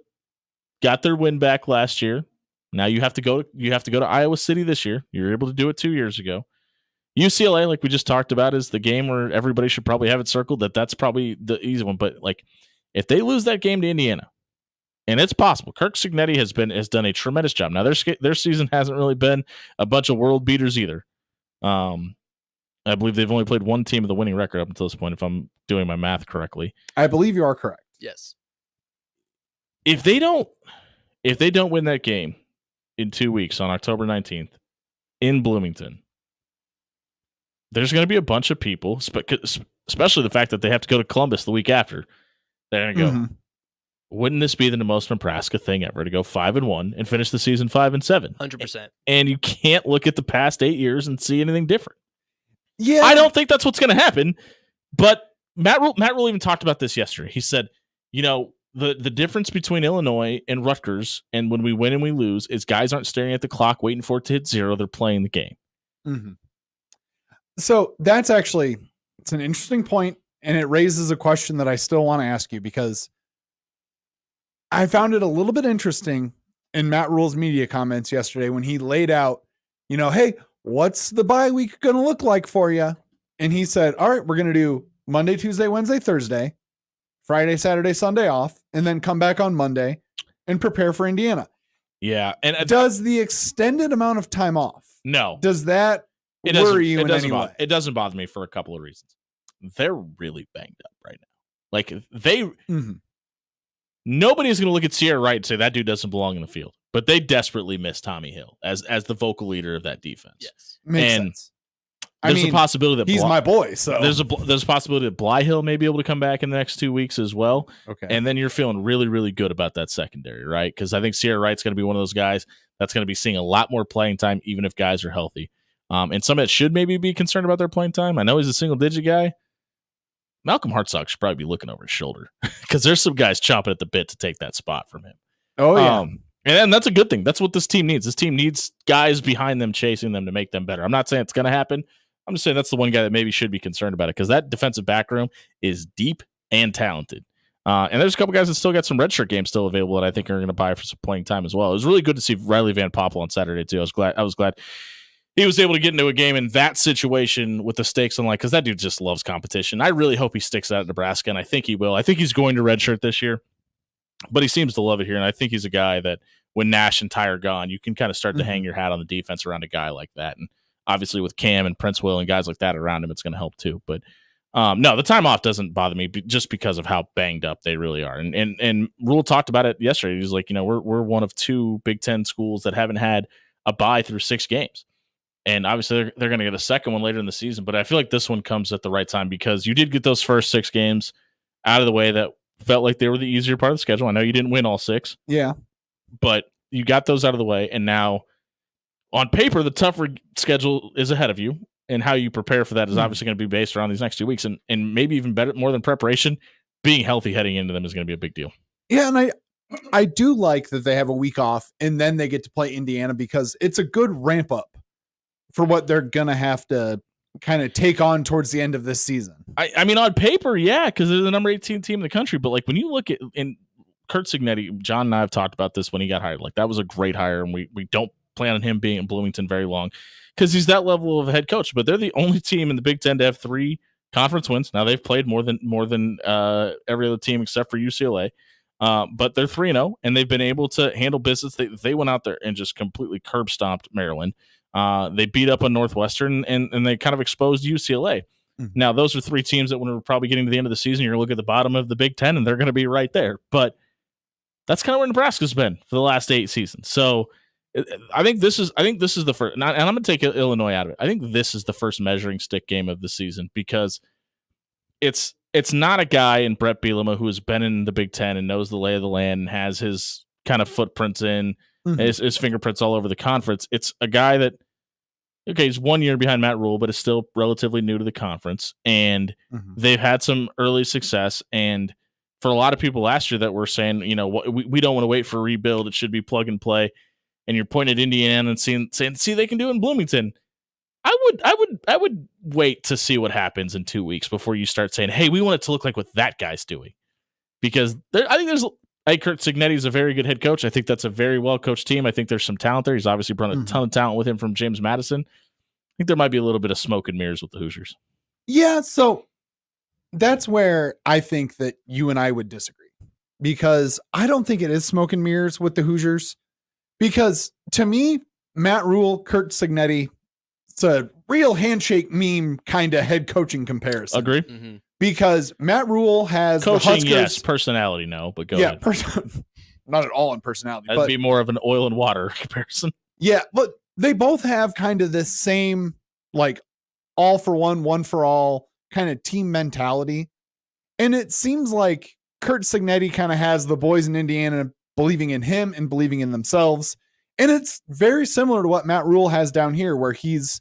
got their win back last year. Now you have to go to Iowa City this year. You were able to do it 2 years ago. UCLA, like we just talked about, is the game where everybody should probably have it circled. That's probably the easy one. But like, if they lose that game to Indiana, and it's possible, Kirk Cignetti has done a tremendous job. Now their season hasn't really been a bunch of world beaters either. I believe they've only played 1 team with a winning record up until this point, if I'm doing my math correctly. I believe you are correct. Yes. If they don't win that game in 2 weeks on October 19th in Bloomington, there's going to be a bunch of people, especially the fact that they have to go to Columbus the week after. They're going to go, wouldn't this be the most Nebraska thing ever to go 5-1 and finish the season 5-7? 100%. And you can't look at the past 8 years and see anything different. Yeah, I don't think that's what's going to happen. But Matt Rule even talked about this yesterday. He said, you know, the difference between Illinois and Rutgers, and when we win and we lose, is guys aren't staring at the clock waiting for it to hit 0. They're playing the game. Mm-hmm. So it's an interesting point, and it raises a question that I still want to ask you, because I found it a little bit interesting in Matt Rule's media comments yesterday when he laid out, you know, hey, what's the bye week going to look like for you? And he said, all right, we're going to do Monday, Tuesday, Wednesday, Thursday, Friday, Saturday, Sunday off, and then come back on Monday and prepare for Indiana. Yeah. And does the extended amount of time off? No. Does that worry you in any way? It doesn't bother me for a couple of reasons. They're really banged up right now. Like nobody's going to look at Sierra Wright and say that dude doesn't belong in the field, but they desperately miss Tommy Hill as the vocal leader of that defense. Yes. Makes sense. There's a possibility that he's my boy. So there's a possibility that Blyhill may be able to come back in the next 2 weeks as well. Okay. And then you're feeling really, really good about that secondary, right? Because I think Sierra Wright's going to be one of those guys that's going to be seeing a lot more playing time, even if guys are healthy. And some that should maybe be concerned about their playing time. I know he's a single-digit guy. Malcolm Hartsock should probably be looking over his shoulder because there's some guys chomping at the bit to take that spot from him. Oh, yeah. And that's a good thing. That's what this team needs. This team needs guys behind them chasing them to make them better. I'm not saying it's going to happen. I'm just saying that's the one guy that maybe should be concerned about it because that defensive back room is deep and talented. And there's a couple guys that still got some redshirt games still available that I think are going to buy for some playing time as well. It was really good to see Riley Van Poppel on Saturday too. I was glad he was able to get into a game in that situation with the stakes on line because that dude just loves competition. I really hope he sticks out at Nebraska, and I think he will. I think he's going to redshirt this year, but he seems to love it here, and I think he's a guy that when Nash and Ty are gone, you can kind of start to hang your hat on the defense around a guy like that. And obviously with Cam and Prince Will and guys like that around him, it's going to help too. But no, the time off doesn't bother me just because of how banged up they really are. And Rule talked about it yesterday. He's like, we're one of 2 Big Ten schools that haven't had a bye through 6 games. And obviously they're going to get a second one later in the season. But I feel like this one comes at the right time because you did get those first 6 games out of the way that felt like they were the easier part of the schedule. I know you didn't win all 6. Yeah. But you got those out of the way. And now on paper, the tougher schedule is ahead of you. And how you prepare for that is obviously going to be based around these next 2 weeks. And maybe even better, more than preparation, being healthy heading into them is going to be a big deal. Yeah, and I do like that they have a week off and then they get to play Indiana because it's a good ramp up for what they're going to have to kind of take on towards the end of this season. I mean, on paper, yeah, because they're the number 18 team in the country. But like when you look at Kurt Cignetti, John and I have talked about this when he got hired. Like that was a great hire, and we don't plan on him being in Bloomington very long because he's that level of head coach. But they're the only team in the Big Ten to have 3 conference wins. Now they've played more than every other team except for UCLA. But they're 3-0, and they've been able to handle business. They went out there and just completely curb stomped Maryland. They beat up on Northwestern, and they kind of exposed UCLA. Mm-hmm. Now, those are 3 teams that when we're probably getting to the end of the season, you're going to look at the bottom of the Big Ten, and they're going to be right there. But that's kind of where Nebraska's been for the last 8 seasons. So I think this is the first, and I'm going to take Illinois out of it. I think this is the first measuring stick game of the season because it's not a guy in Brett Bielema who has been in the Big Ten and knows the lay of the land and has his kind of footprints in his fingerprints all over the conference. It's a guy that, okay, he's 1 year behind Matt Rule, but is still relatively new to the conference. And they've had some early success. And for a lot of people last year that were saying, we don't want to wait for a rebuild. It should be plug and play. And you're pointing at Indiana and saying, see, they can do it in Bloomington. I would wait to see what happens in 2 weeks before you start saying, hey, we want it to look like what that guy's doing. Because I think Kurt Cignetti is a very good head coach. I think that's a very well-coached team. I think there's some talent there. He's obviously brought a ton of talent with him from James Madison. I think there might be a little bit of smoke and mirrors with the Hoosiers. Yeah, so that's where I think that you and I would disagree. Because I don't think it is smoke and mirrors with the Hoosiers. Because to me, Matt Rule, Kurt Cignetti, it's a real handshake meme kind of head coaching comparison. Agree. Mm-hmm. Because Matt Rule has coaching, the Huskers. Yes, personality, no, but go ahead. Not at all in personality. That'd be more of an oil and water comparison. Yeah, but they both have kind of this same, like, all for one for all kind of team mentality. And it seems like Kurt Cignetti kind of has the boys in Indiana believing in him and believing in themselves. And it's very similar to what Matt Rule has down here, where he's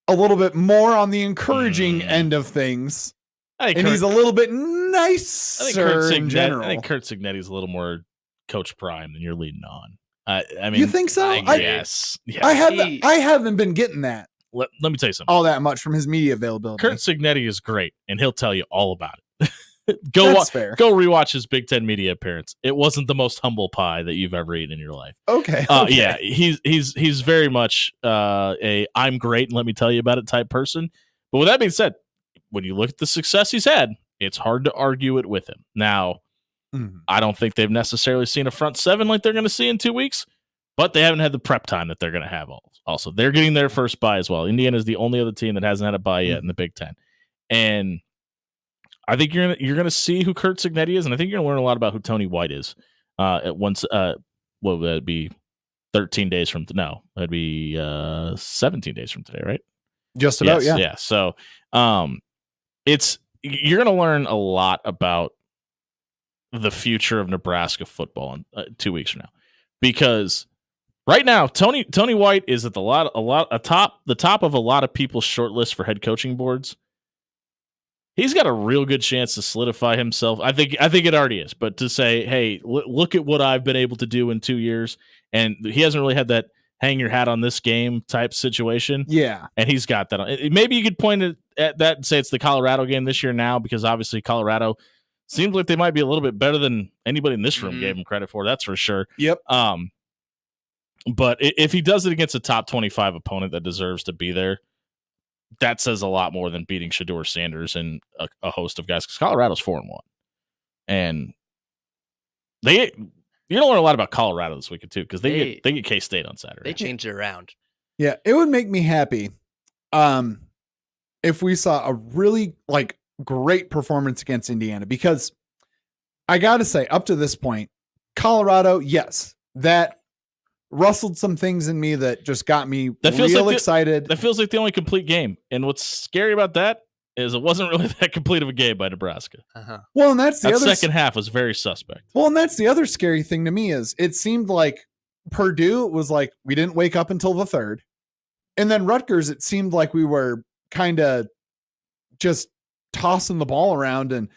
a little bit more on the encouraging end of things. And he's a little bit nicer in general. I think Kurt Cignetti's a little more Coach Prime than you're leading on. I mean, you think so? Yes. I haven't been getting that. Let me tell you something. All that much from his media availability. Kurt Cignetti is great, and he'll tell you all about it. That's fair. Go rewatch his Big Ten media appearance. It wasn't the most humble pie that you've ever eaten in your life. Okay. Yeah, he's very much a I'm great and let me tell you about it type person. But with that being said, when you look at the success he's had, it's hard to argue it with him. Now, I don't think they've necessarily seen a front seven like they're going to see in 2 weeks, but they haven't had the prep time that they're going to have. Also, they're getting their first bye as well. Indiana is the only other team that hasn't had a bye yet in the Big Ten, and I think you're gonna see who Kurt Cignetti is, and I think you're gonna learn a lot about who Tony White is. At once, what would that be? 13 days from now. That'd be 17 days from today, right? Just about, Yes, yeah. yeah. So, you're going to learn a lot about the future of Nebraska football in 2 weeks from now, because right now Tony White is at the top of a lot of people's short list for head coaching boards. He's got a real good chance to solidify himself. I think it already is, but to say, hey, look at what I've been able to do in 2 years, and he hasn't really had that hang your hat on this game type situation. Yeah. And he's got that. Maybe you could point at that and say it's the Colorado game this year now, because obviously Colorado seems like they might be a little bit better than anybody in this room gave him credit for. That's for sure. Yep. But if he does it against a top 25 opponent that deserves to be there, that says a lot more than beating Shedeur Sanders and a host of guys, because Colorado's 4-1. And you're gonna learn a lot about Colorado this weekend too, because they get K-State on Saturday. They changed it around. Yeah, it would make me happy if we saw a really great performance against Indiana, because I gotta say, up to this point, Colorado, yes, that rustled some things in me that just got me real excited. That feels like the only complete game. And what's scary about that is it wasn't really that complete of a game by Nebraska. Well, and that's the that other second half was very suspect. Well, and that's the other scary thing to me is it seemed like Purdue was like, we didn't wake up until the third. And then Rutgers, it seemed like we were kind of just tossing the ball around and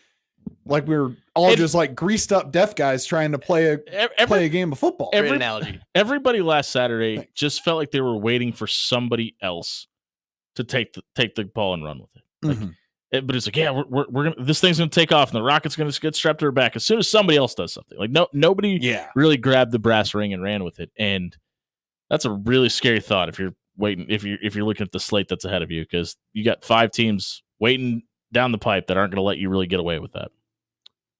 like we were all just like greased up deaf guys trying to play a game of football. Great analogy. Everybody last Saturday just felt like they were waiting for somebody else to take the ball and run with it. But it's like, yeah, we're gonna, this thing's gonna take off and the Rocket's gonna get strapped to her back as soon as somebody else does something. Like nobody really grabbed the brass ring and ran with it, and that's a really scary thought if you're waiting, if you're looking at the slate that's ahead of you, because you got 5 teams waiting down the pipe that aren't going to let you really get away with that.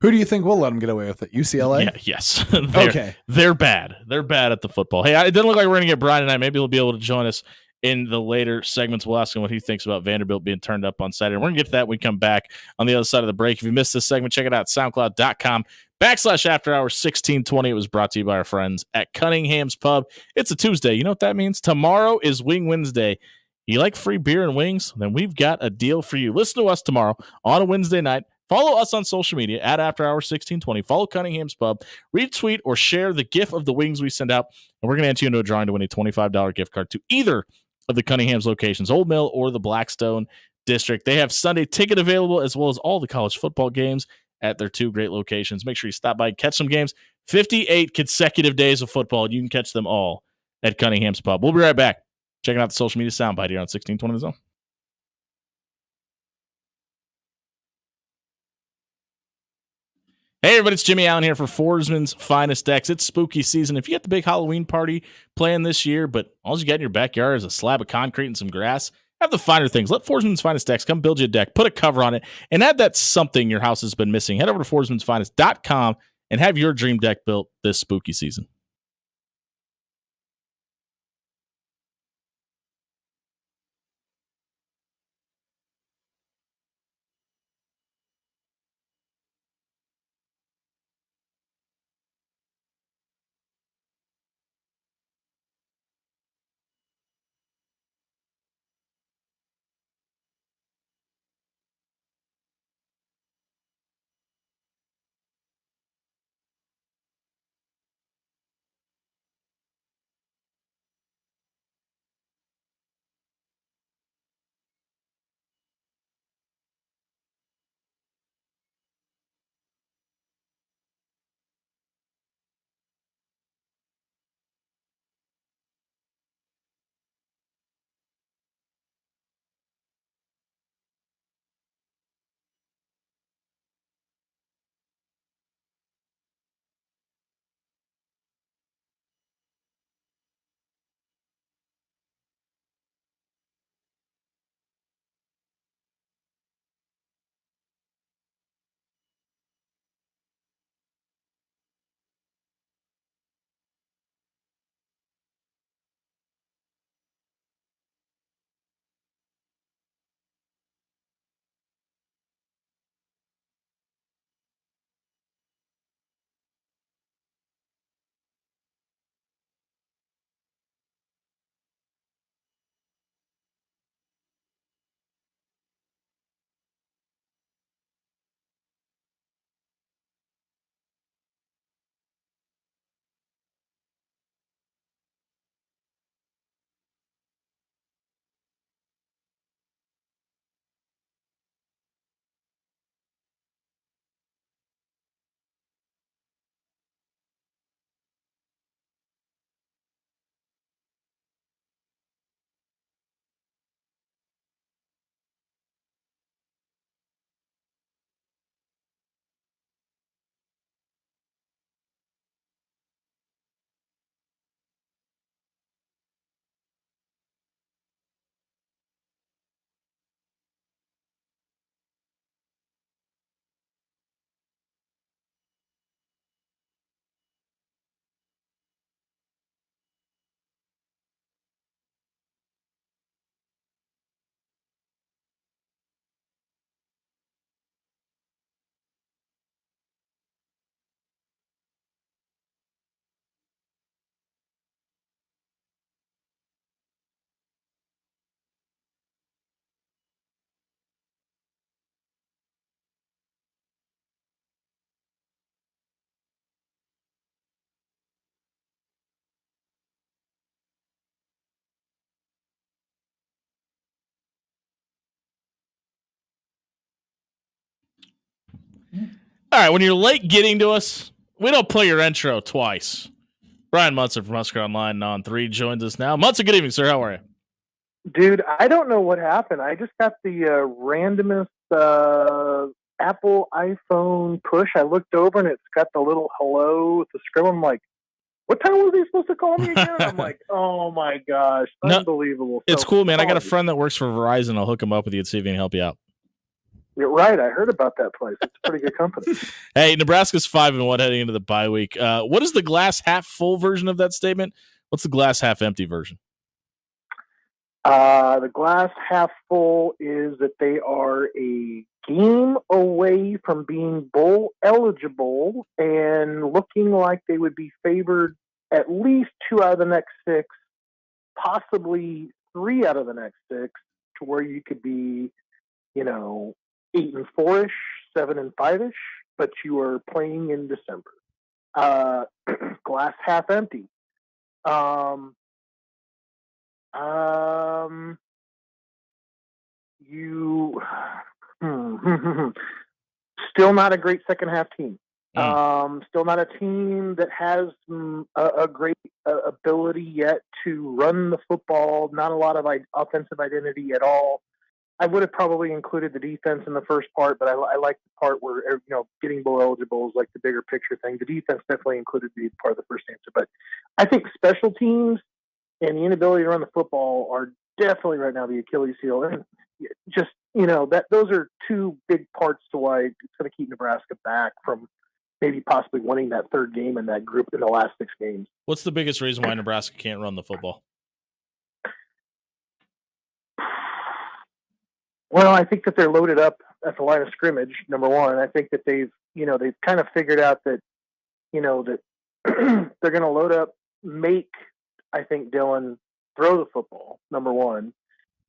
Who do you think will let them get away with it? UCLA? Yeah, yes. Okay. They're bad. They're bad at the football. Hey, it doesn't look like we're going to get Brian tonight. Maybe he'll be able to join us in the later segments. We'll ask him what he thinks about Vanderbilt being turned up on Saturday. We're going to get to that when we come back on the other side of the break. If you missed this segment, check it out, SoundCloud.com/after-hours1620. It was brought to you by our friends at Cunningham's Pub. It's a Tuesday. You know what that means? Tomorrow is Wing Wednesday. You like free beer and wings? Then we've got a deal for you. Listen to us tomorrow on a Wednesday night. Follow us on social media at AfterHours1620. Follow Cunningham's Pub. Retweet or share the GIF of the wings we send out, and we're going to enter you into a drawing to win a $25 gift card to either of the Cunningham's locations, Old Mill or the Blackstone District. They have Sunday ticket available as well as all the college football games at their 2 great locations. Make sure you stop by and catch some games. 58 consecutive days of football, and you can catch them all at Cunningham's Pub. We'll be right back. Checking out the social media soundbite here on 1620 The Zone. Hey, everybody, it's Jimmy Allen here for Forsman's Finest Decks. It's spooky season. If you got the big Halloween party planned this year, but all you got in your backyard is a slab of concrete and some grass, have the finer things. Let Forsman's Finest Decks come build you a deck, put a cover on it, and add that something your house has been missing. Head over to forsmansfinest.com and have your dream deck built this spooky season. All right, when you're late getting to us, we don't play your intro twice. Brian Munson from Husker Online and On 3 joins us now. Munson, good evening, sir. How are you? Dude, I don't know what happened. I just got the randomest Apple iPhone push. I looked over and it's got the little hello with the scribble. I'm like, what time was he supposed to call me again? I'm like, oh my gosh, unbelievable. It's cool, man. I got a friend that works for Verizon. I'll hook him up with you and see if he can help you out. You're right. I heard about that place. It's a pretty good company. Hey, Nebraska's 5-1 heading into the bye week. What is the glass half full version of that statement? What's the glass half empty version? The glass half full is that they are a game away from being bowl eligible and looking like they would be favored at least 2 out of the next 6, possibly 3 out of the next 6, to where you could be, 8-4-ish, 7-5-ish, but you are playing in December. Glass half empty. Still not a great second half team. Still not a team that has a great ability yet to run the football. Not a lot of offensive identity at all. I would have probably included the defense in the first part, but I like the part where, getting bowl eligible is like the bigger picture thing. The defense definitely included to be part of the first answer. But I think special teams and the inability to run the football are definitely right now the Achilles heel. And just, those are 2 big parts to why it's going to keep Nebraska back from maybe possibly winning that 3rd game in that group in the last 6 games. What's the biggest reason why Nebraska can't run the football? Well, I think that they're loaded up at the line of scrimmage, number one. I think that they've kind of figured out that, that they're going to load up, make, I think, Dylan throw the football, number one.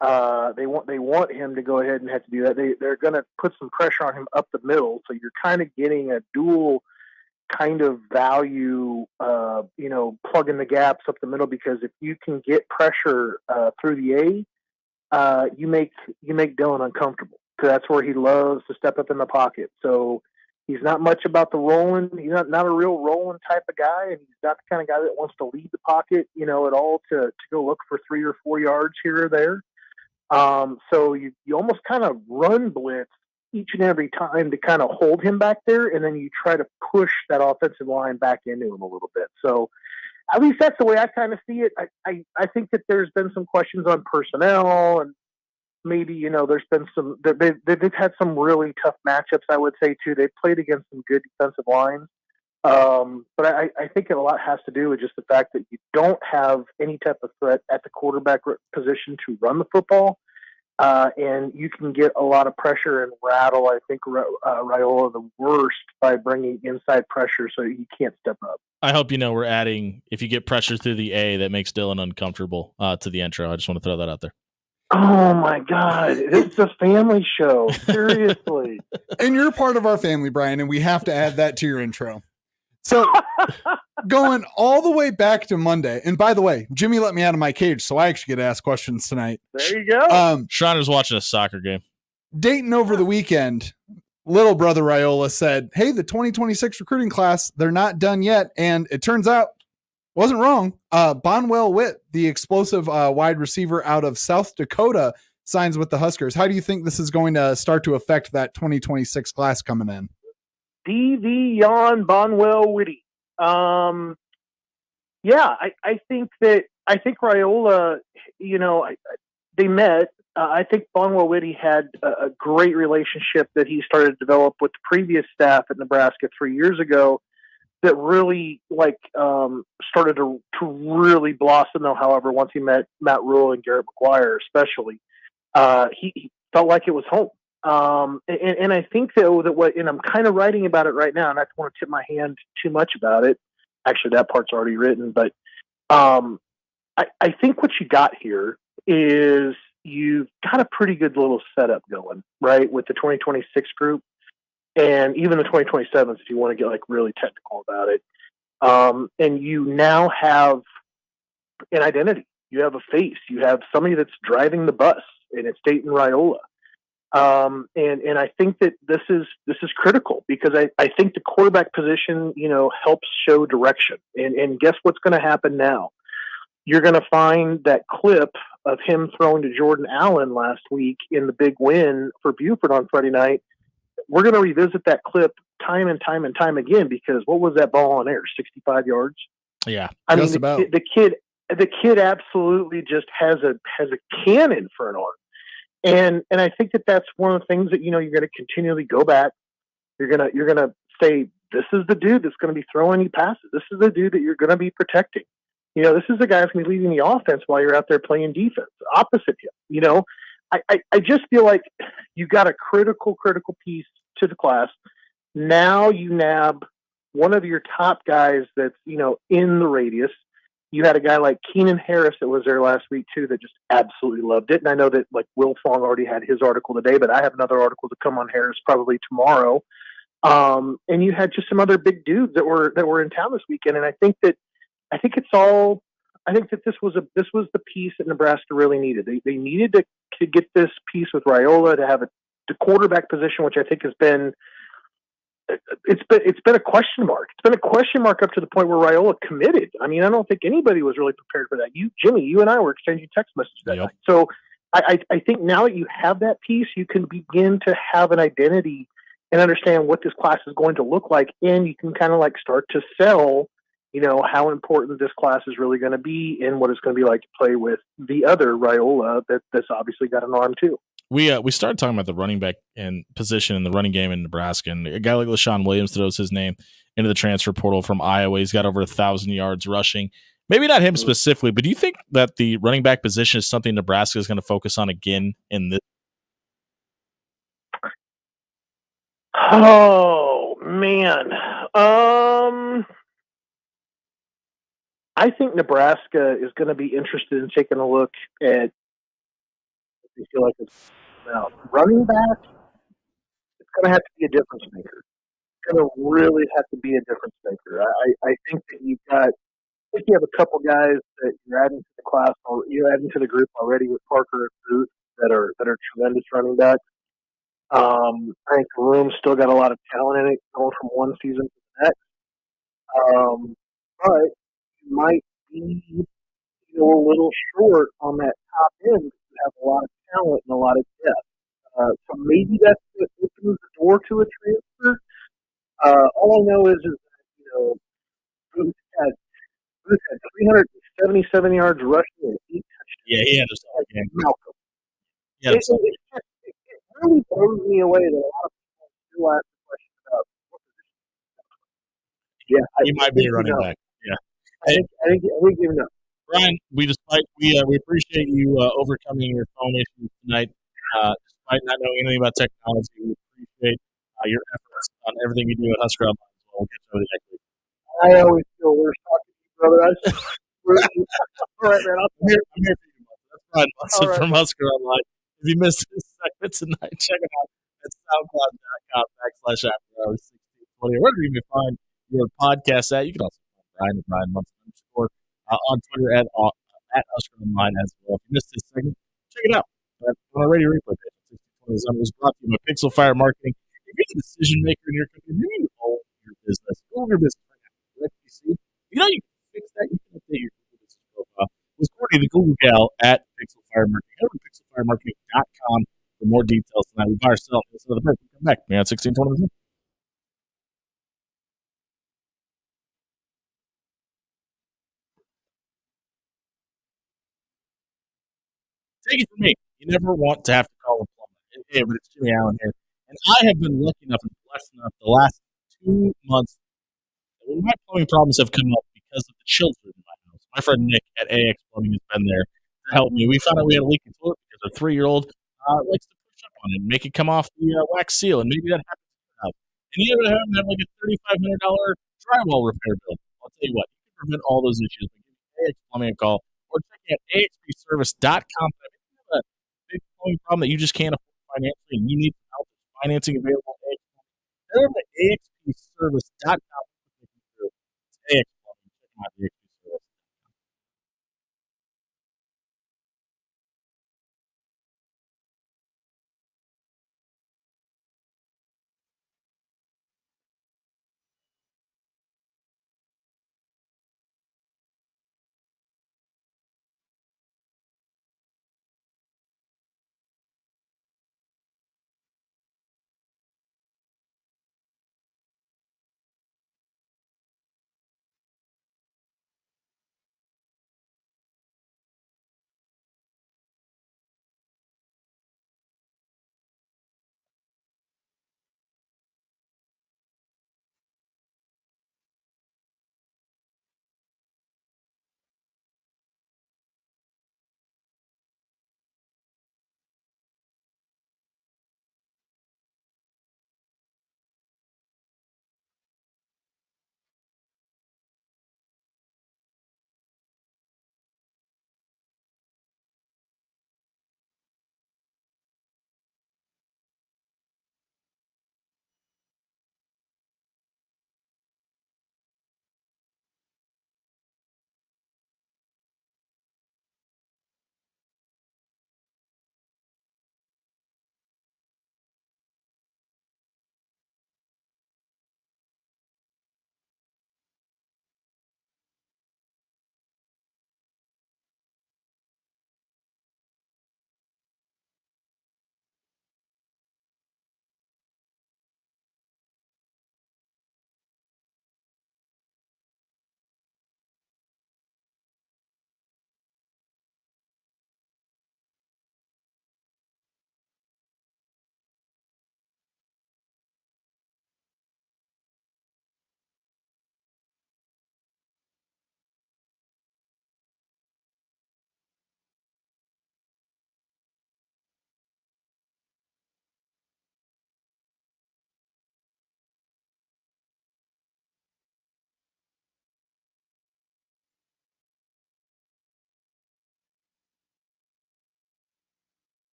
They want him to go ahead and have to do that. They're going to put some pressure on him up the middle. So you're kind of getting a dual kind of value, plug in the gaps up the middle, because if you can get pressure through the A, you make Dylan uncomfortable, because that's where he loves to step up in the pocket. So he's not much about the rolling. He's not a real rolling type of guy, and he's not the kind of guy that wants to lead the pocket, at all to go look for 3 or 4 yards here or there. So you almost kind of run blitz each and every time to kind of hold him back there, and then you try to push that offensive line back into him a little bit. So at least that's the way I kind of see it. I think that there's been some questions on personnel, and maybe, there's been they've had some really tough matchups, I would say, too. They've played against some good defensive lines. But I think a lot has to do with just the fact that you don't have any type of threat at the quarterback position to run the football. And you can get a lot of pressure and rattle, I think, Raiola the worst by bringing inside pressure so he can't step up. I hope we're adding, if you get pressure through the A, that makes Dylan uncomfortable to the intro. I just want to throw that out there. Oh, my God. It's a family show. Seriously. And you're part of our family, Brian, and we have to add that to your intro. So going all the way back to Monday, and by the way, Jimmy let me out of my cage, so I actually get to ask questions tonight. There you go. Shriner's watching a soccer game. Dayton over the weekend, little brother Raiola said, hey, the 2026 recruiting class, they're not done yet. And it turns out, wasn't wrong. Bonwell Witt, the explosive wide receiver out of South Dakota, signs with the Huskers. How do you think this is going to start to affect that 2026 class coming in? DV Jan Bonwell Witty. I think Raiola, they met. I think Bonwell Witty had a great relationship that he started to develop with the previous staff at Nebraska 3 years ago that really started to really blossom, though. However, once he met Matt Rhule and Garrett McGuire, especially, he felt like it was home. And I think and I'm kind of writing about it right now, and I don't want to tip my hand too much about it. Actually, that part's already written, but I think what you got here is you've got a pretty good little setup going, right, with the 2026 group and even the 2027s, if you want to get really technical about it. And you now have an identity. You have a face. You have somebody that's driving the bus, and it's Dayton Raiola. And I think that this is critical because I think the quarterback position, helps show direction. And guess what's going to happen now? You're going to find that clip of him throwing to Jordan Allen last week in the big win for Buford on Friday night. We're going to revisit that clip time and time and time again because what was that ball on air? 65 yards. Yeah, I mean, the kid absolutely just has a cannon for an arm. And I think that that's one of the things that, you're going to continually go back. You're going to say, this is the dude that's going to be throwing you passes. This is the dude that you're going to be protecting. This is the guy that's going to be leading the offense while you're out there playing defense opposite him. I just feel like you got a critical piece to the class. Now you nab one of your top guys that's, in the radius. You had a guy like Keenan Harris that was there last week too that just absolutely loved it. And I know that like Will Fong already had his article today, but I have another article to come on Harris probably tomorrow. And you had just some other big dudes that were in town this weekend. And I think that this was the piece that Nebraska really needed. They needed to get this piece with Raiola to have the quarterback position, which I think has been. It's been a question mark. It's been a question mark up to the point where Raiola committed. I mean, I don't think anybody was really prepared for that. Jimmy, you and I were exchanging text messages that night. So I think now that you have that piece, you can begin to have an identity and understand what this class is going to look like, and you can kind of like start to sell, how important this class is really going to be and what it's going to be like to play with the other Raiola that's obviously got an arm too. We started talking about the running back and position in the running game in Nebraska, and a guy like LaShawn Williams throws his name into the transfer portal from Iowa. He's got over 1,000 yards rushing. Maybe not him specifically, but do you think that the running back position is something Nebraska is going to focus on again in this? Oh man, I think Nebraska is going to be interested in taking a look at. I feel like it's running back. It's going to have to be a difference maker. It's going to really have to be a difference maker. I think that you have a couple guys that you're adding to the class or you're adding to the group already with Parker and Booth that are tremendous running backs. I think the room's still got a lot of talent in it going from one season to the next. But you might be a little short on that top end. You have a lot of talent and a lot of depth. So maybe that's what opens the door to a transfer. All I know is that, Booth had 377 yards rushing and 8 touchdowns. Yeah, he had a solid game. Malcolm. Yeah, It really blows me away that a lot of people still ask the question about what position. Yeah, he might be a running back. Yeah, I think you know. Brian, we appreciate you overcoming your phone issues tonight. Despite not knowing anything about technology, we appreciate your efforts on everything you do at Husker Online. We'll get to it next week. I always feel worse talking to you, brother. All right, man. I'm here for you. That's Brian Munson from Husker Online. If you missed this segment tonight, check it out at soundcloud.com/afterhours1620. Wherever you may find your podcast at. You can also find Brian Munson on Twitter at Husker Online as well. If you missed this segment, check it out on our radio replay page. It was brought to you by Pixel Fire Marketing. If you're the decision maker in your company, maybe you own your business. Own your business right now. You can fix that. You can update your business profile. It was Courtney, the Google gal at Pixel Fire Marketing. Go to pixelfiremarketing.com for more details tonight. We buy ourselves. This is the break. Come back. We had 1620. Take it from me. You never want to have to call a plumber. Hey, but it's Jimmy Allen here. And I have been lucky enough and blessed enough the last 2 months when my plumbing problems have come up because of the children in my house. My friend Nick at AX Plumbing has been there to help me. We found out we had a leaking toilet because our 3-year-old likes to push up on it and make it come off the wax seal, and maybe that happens to her house. And you ever have like a $3,500 drywall repair bill? I'll tell you what, you can prevent all those issues by giving AX Plumbing a call or checking out axpservice.com. If you have a big plumbing problem that you just can't afford financially and you need help financing available at AX Plumbing, head over to axpservice.com. AX Plumbing. Check out the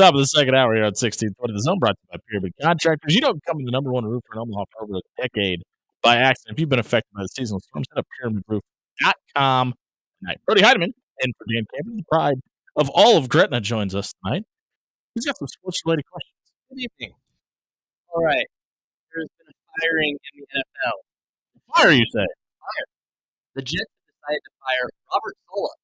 Top of the second hour here on 1620 The Zone, brought to you by Pyramid Contractors. You don't become the number one roofer in Omaha for over a decade by accident. If you've been affected by the seasonal storms, head up pyramidroof.com tonight. Brody Heidemann and for Dan Campbell, the pride of all of Gretna, joins us tonight. He's got some sports-related questions. Good evening. All right. There's been a firing in the NFL. Fire, you say? Fire. The Jets decided to fire Robert Saleh.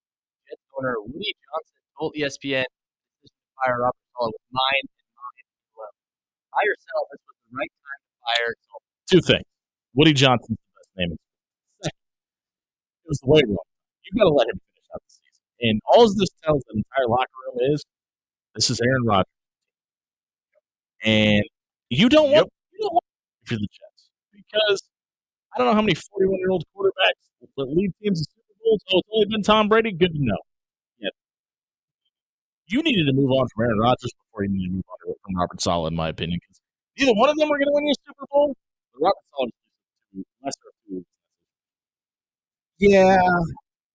Jets owner Woody Johnson told ESPN to fire Robert Saleh with mind and mind alone. By yourself, this was the right time to fire Saleh. Two things. Woody Johnson's the best name. Second, it was the way wrong. You got to let him finish out the season. And all this tells the entire locker room is this is Aaron Rodgers. And you don't want if you're the Jets, because I don't know how many 41-year-old quarterbacks that lead teams in Super Bowls. Oh, it's only been Tom Brady. Good to know. Yeah, you needed to move on from Aaron Rodgers before you needed to move on from Robert Saleh, in my opinion. Because neither one of them are going to win you a Super Bowl. But Robert Saleh is lesser of two. Yeah,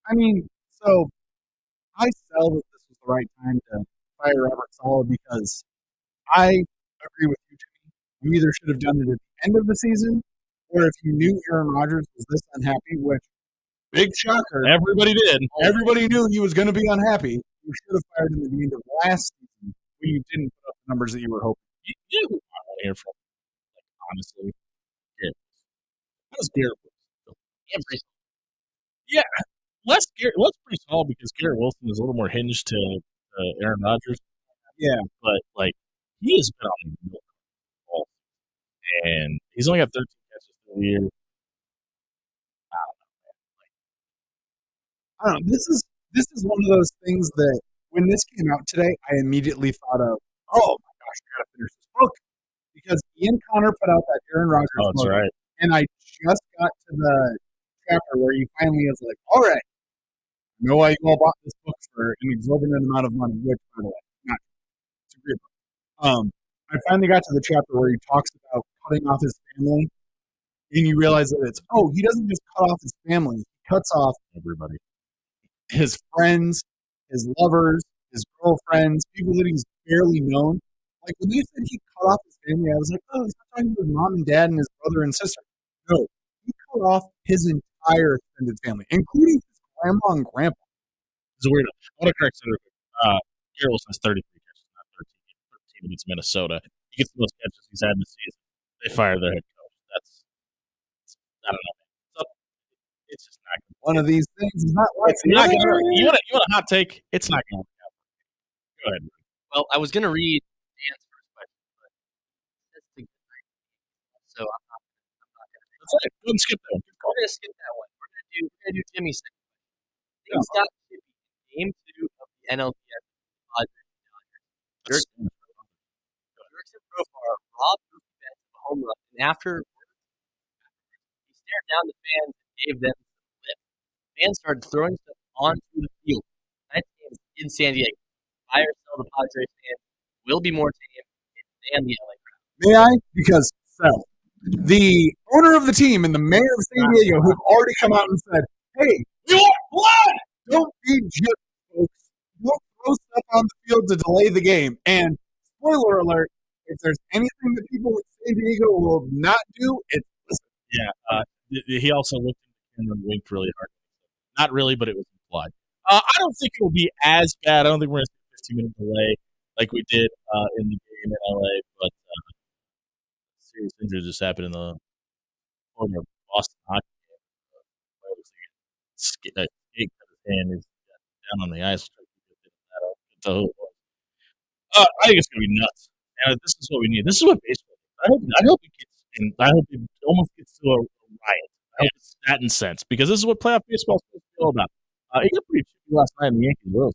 I mean, so I sell that this was the right time to fire Robert Saleh because I agree with you, Jimmy. You either should have done it at the end of the season, or if you knew Aaron Rodgers was this unhappy, which, big shocker, Everybody did. everybody knew he was going to be unhappy, you should have fired him at the end of last season when you didn't put up the numbers that you were hoping. You know who I want to hear from? Like, honestly, Garrett. How does Garrett Wilson? Yeah, less Brees Hall because Garrett Wilson is a little more hinged to Aaron Rodgers. Yeah, but like he has been on the ball, and he's only got 13 catches for the year. I don't know. This is one of those things that when this came out today, I immediately thought of, oh my gosh, I gotta finish this book because Ian Connor put out that Aaron Rodgers Oh, that's book, right. and I just got to the chapter where he finally is like, all right, I know why you all bought this book for an exorbitant amount of money, which, by the way, not it's a great book. I finally got to the chapter where he talks about cutting off his family, and you realize that it's, oh, he doesn't just cut off his family, he cuts off Everybody. his friends, his lovers, his girlfriends, people that he's barely known. Like when they said he cut off his family, I was like, oh, he's not talking to his mom and dad and his brother and sister. No, he cut off his entire extended family, including his grandma and grandpa. It's a weird. I want to correct something. Garrett Wilson has 33 catches, not 13 against Minnesota. He gets the most catches he's had in the season. They fire their head coach. I don't know. It's just not going to One of these things is not like It's not going to work. You want a hot take? It's not going to work out. Go ahead. Well, I was going to read Dan's first question, but that's the good night. So I'm not going to. That's it. Go and skip that one. We're going to skip that one. We're going to do Jimmy's second question. Things got Chippy in Game 2 of the NLDS Jurickson Profar robbed Mookie Betts of a home run, and after he stared down the fans and gave them a lip. Fans started throwing stuff onto the field. Tonight's game is in San Diego. Buy or sell the Padres fans will be more tame than the LA crowd. May I? Because sell. The owner of the team and the mayor of San Diego have already come out and said, hey, we want blood! Don't be gyps, folks. Don't throw stuff on the field to delay the game. And spoiler alert, if there's anything that people in San Diego will not do, it's listen. Yeah. He also looked at him and winked really hard. Not really, but it was implied. I don't think it will be as bad. I don't think we're going to see a 15-minute delay like we did in the game in LA, but serious injury just happened in the corner of Boston hockey game. A skate cut his hand is down on the ice. I think it's going to be nuts. And this is what we need. This is what baseball is. I hope it gets in. I hope it almost gets to a riot. I hope it's that in sense because this is what playoff baseball is supposed to be all about. It got pretty chippy last night in the Yankees World.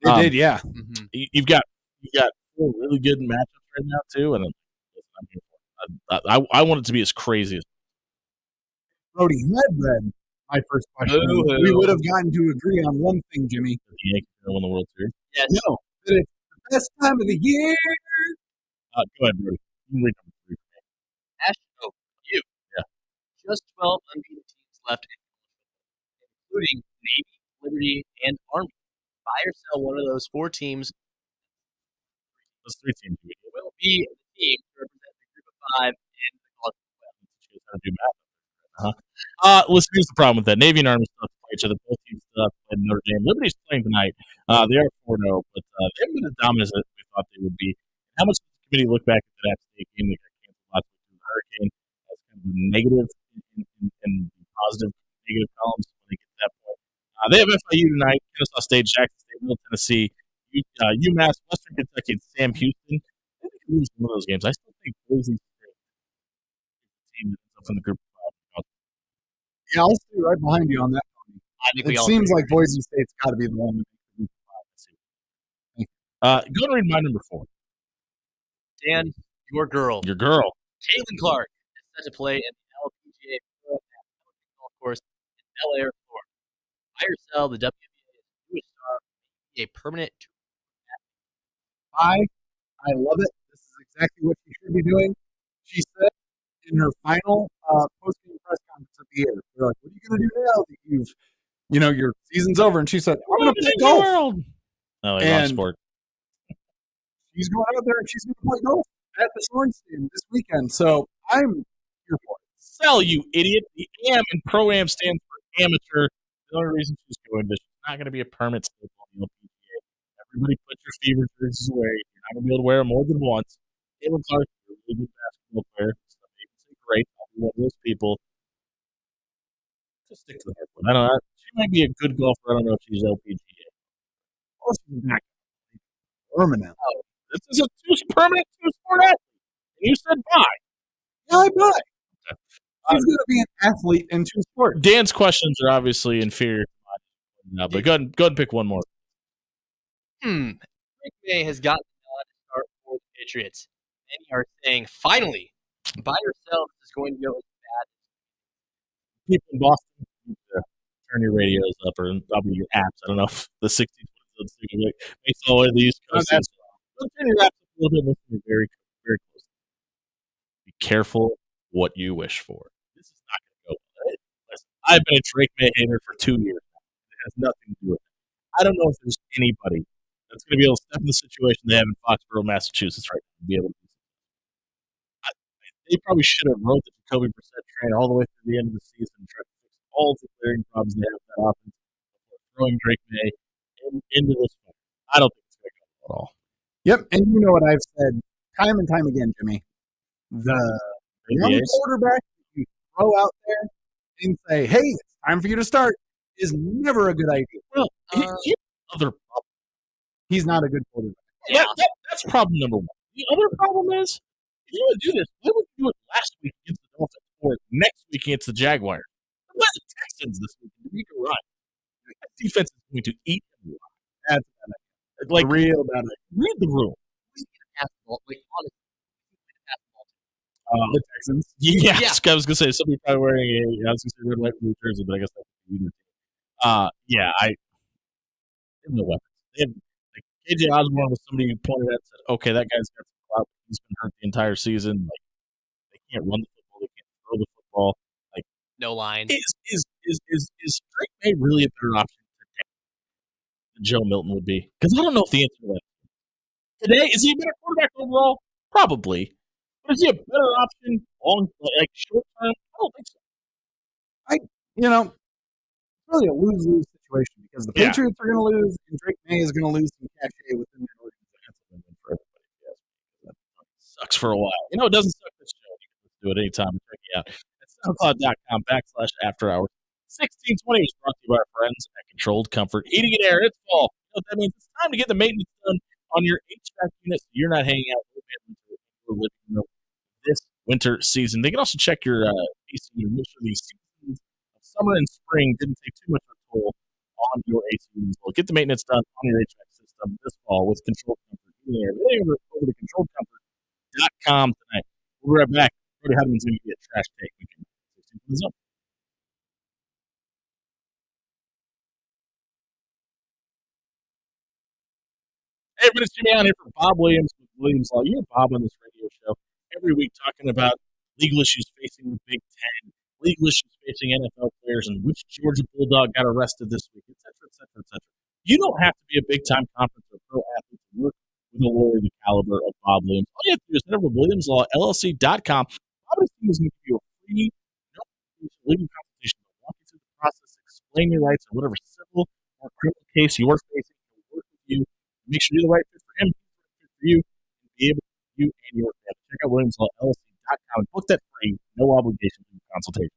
They did, yeah. Mm-hmm. You've got four really good matchups right now too, and I want it to be as crazy as. Brody had read my first question. We would have gotten to agree on one thing, Jimmy. The Yankees won the World Series. Yes. No, that it's the best time of the year. Go ahead, Brody. You can read number 3. You. Yeah. Just 12 unbeaten teams left, including Navy, Liberty, and Army. Buy or sell one of those 4 teams Those 3 teams will be the team to represent the group of 5 in the college football. How to do math. Listen, here's the problem with that. Navy and Army still have to play each other. Both teams still have to play Notre Dame. Liberty's playing tonight. They are 4-0, but they haven't been as dominant as we thought they would be. How much does the committee look back at that state game that got canceled last week in the Hurricane as kind of negative in the positive negative columns when they get to that point? They have FIU tonight, Kennesaw State, Jackson State, Middle Tennessee, UMass, Western Kentucky, and Sam Houston. I think they lose one of those games. I still think Boise State is the team that's up in the group. Yeah, I'll stay right behind you on that. I think it seems like Boise State's got to be the one. Go and read my number 4. Dan, your girl. Caitlin Clark is set to play in the LPGA golf course in Bel Air, Florida. Buy or sell, the WNBA's newest star, a permanent. I love it. This is exactly what she should be doing. She said in her final post-game press conference of the year, they're like, "What are you going to do now that your season's over?" And she said, "I'm going to play golf." No, wrong sport. She's going out there and she's going to play golf at the Sorensen this weekend. So I'm here for it. Sell, you idiot. The AM in Pro-Am stands for amateur. The only reason she's going this, she's not going to be a permanent staple on the LPGA. Everybody put your fever jerseys away. You're not going to be able to wear them more than once. Caitlin Clark is a really good basketball player. Some people say great. I'll be one of those people. Just stick to the hard one. I don't know. She might be a good golfer. I don't know if she's LPGA. Oh, she's not permanent. Oh, this is a permanent 2-sport athlete. And you said buy. Yeah, I buy. Okay. She's going to be an athlete in 2 sports. Dan's questions are obviously inferior. No, but go ahead and pick one more. Drake May has gotten the nod to start for the Patriots. Many are saying, finally, buy or sell is going to go as bad. People in Boston need to turn your radios up or probably your apps. I don't know if the 60 makes all of these. Turn your apps up a little bit. Listen very, very close. Be careful what you wish for. This is not going to go well. Listen, I've been a Drake May hater for 2 years now. It has nothing to do with it. I don't know if there's anybody that's going to be able to step in the situation they have in Foxborough, Massachusetts right now to be able to do something. They probably should have rode the Jacoby Brissett train all the way through the end of the season and tried to fix all the clearing problems they have with that offense before throwing Drake May into this fight. I don't think it's going to go well at all. Yep, and you know what I've said time and time again, Jimmy. The young quarterback you throw out there and say, "Hey, it's time for you to start," is never a good idea. Well, other problem. He's not a good quarterback. Yeah, that's problem number 1. The other problem is, if you want to do this, why would you do it last week against the Dolphins or next week against the Jaguars? Why the Texans this week to make a run? That defense is going to eat and run. That's bad. Like real bad. Read the room. The Texans. Yeah, I was gonna say somebody probably wearing a red, white, blue jersey, but I guess that's either. They have no weapons. They have like KJ Osborne was somebody who pointed out and said, "Okay, that guy's got some clout. He's been hurt the entire season. Like they can't run the football, they can't throw the football. Like no line. Is Drake May really a better option today than Joe Milton would be? Because I don't know if the answer to that today is he a better quarterback overall? Probably. But is he a better option short term? I don't think so. It's really a lose-lose situation because the Patriots are going to lose and Drake May is going to lose some cachet within their organization. For everybody. That sucks for a while. It doesn't suck this show. You can do it anytime and check it out at SoundCloud.com/afterhours. 1620 is brought to you by our friends at Controlled Comfort Heating and Air. It's fall. That means it's time to get the maintenance done on your HVAC unit so you're not hanging out with your living room this winter season. They can also check your AC unit, make sure the seasons of summer and spring didn't take too much of a toll on your AC unit. Well, get the maintenance done on your HVAC system this fall with Controlled Comfort Heating and Air. Head over to ControlledComfort.com tonight. We'll be right back. Brody Hedman's going to be a trash take. We can up. Hey, everybody, it's Jimmy out here for Bob Williams with Williams Law. You hear Bob on this radio show every week talking about legal issues facing the Big Ten, legal issues facing NFL players, and which Georgia Bulldog got arrested this week, et cetera, et cetera, et cetera. You don't have to be a big-time conference or pro athlete to work with a lawyer the caliber of Bob Williams. All you have to do is head over to WilliamsLawLLC.com. Bob and his team is going to give you a free no legal consultation. They'll walk you through the process, explain your rights on whatever civil or criminal case you're facing. They'll work with you, make sure you're the right fit for him, fit for you, and be able to help you and your family. Check out WilliamsLawLLC.com and book that free, no obligation consultation.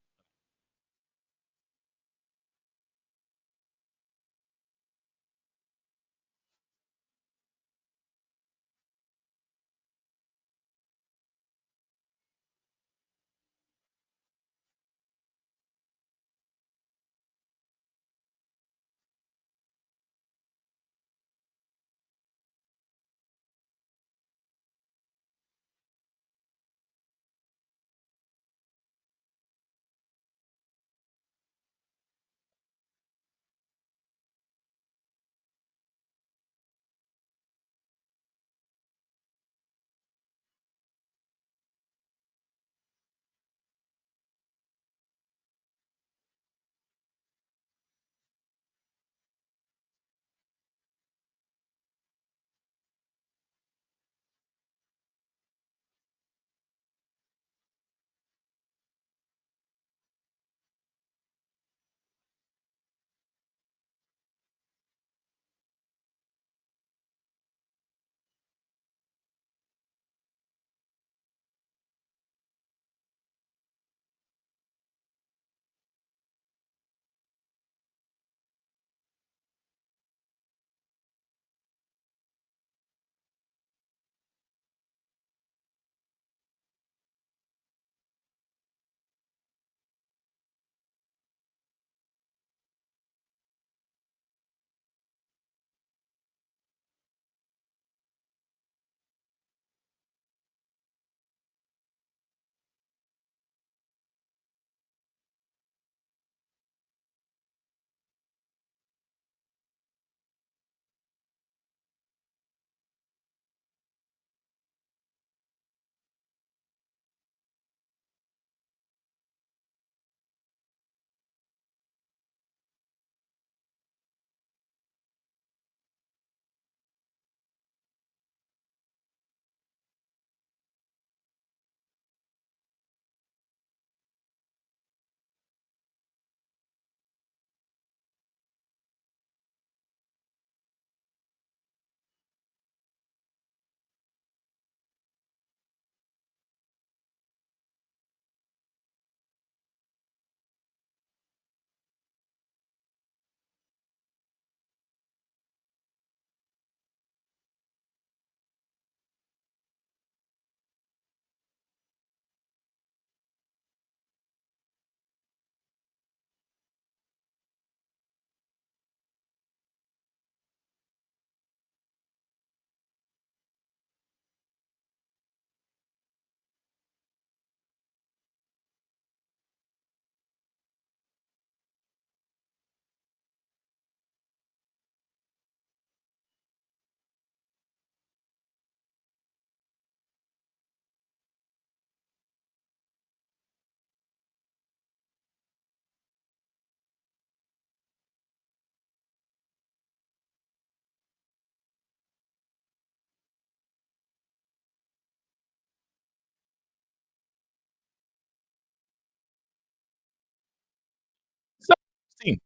So, 16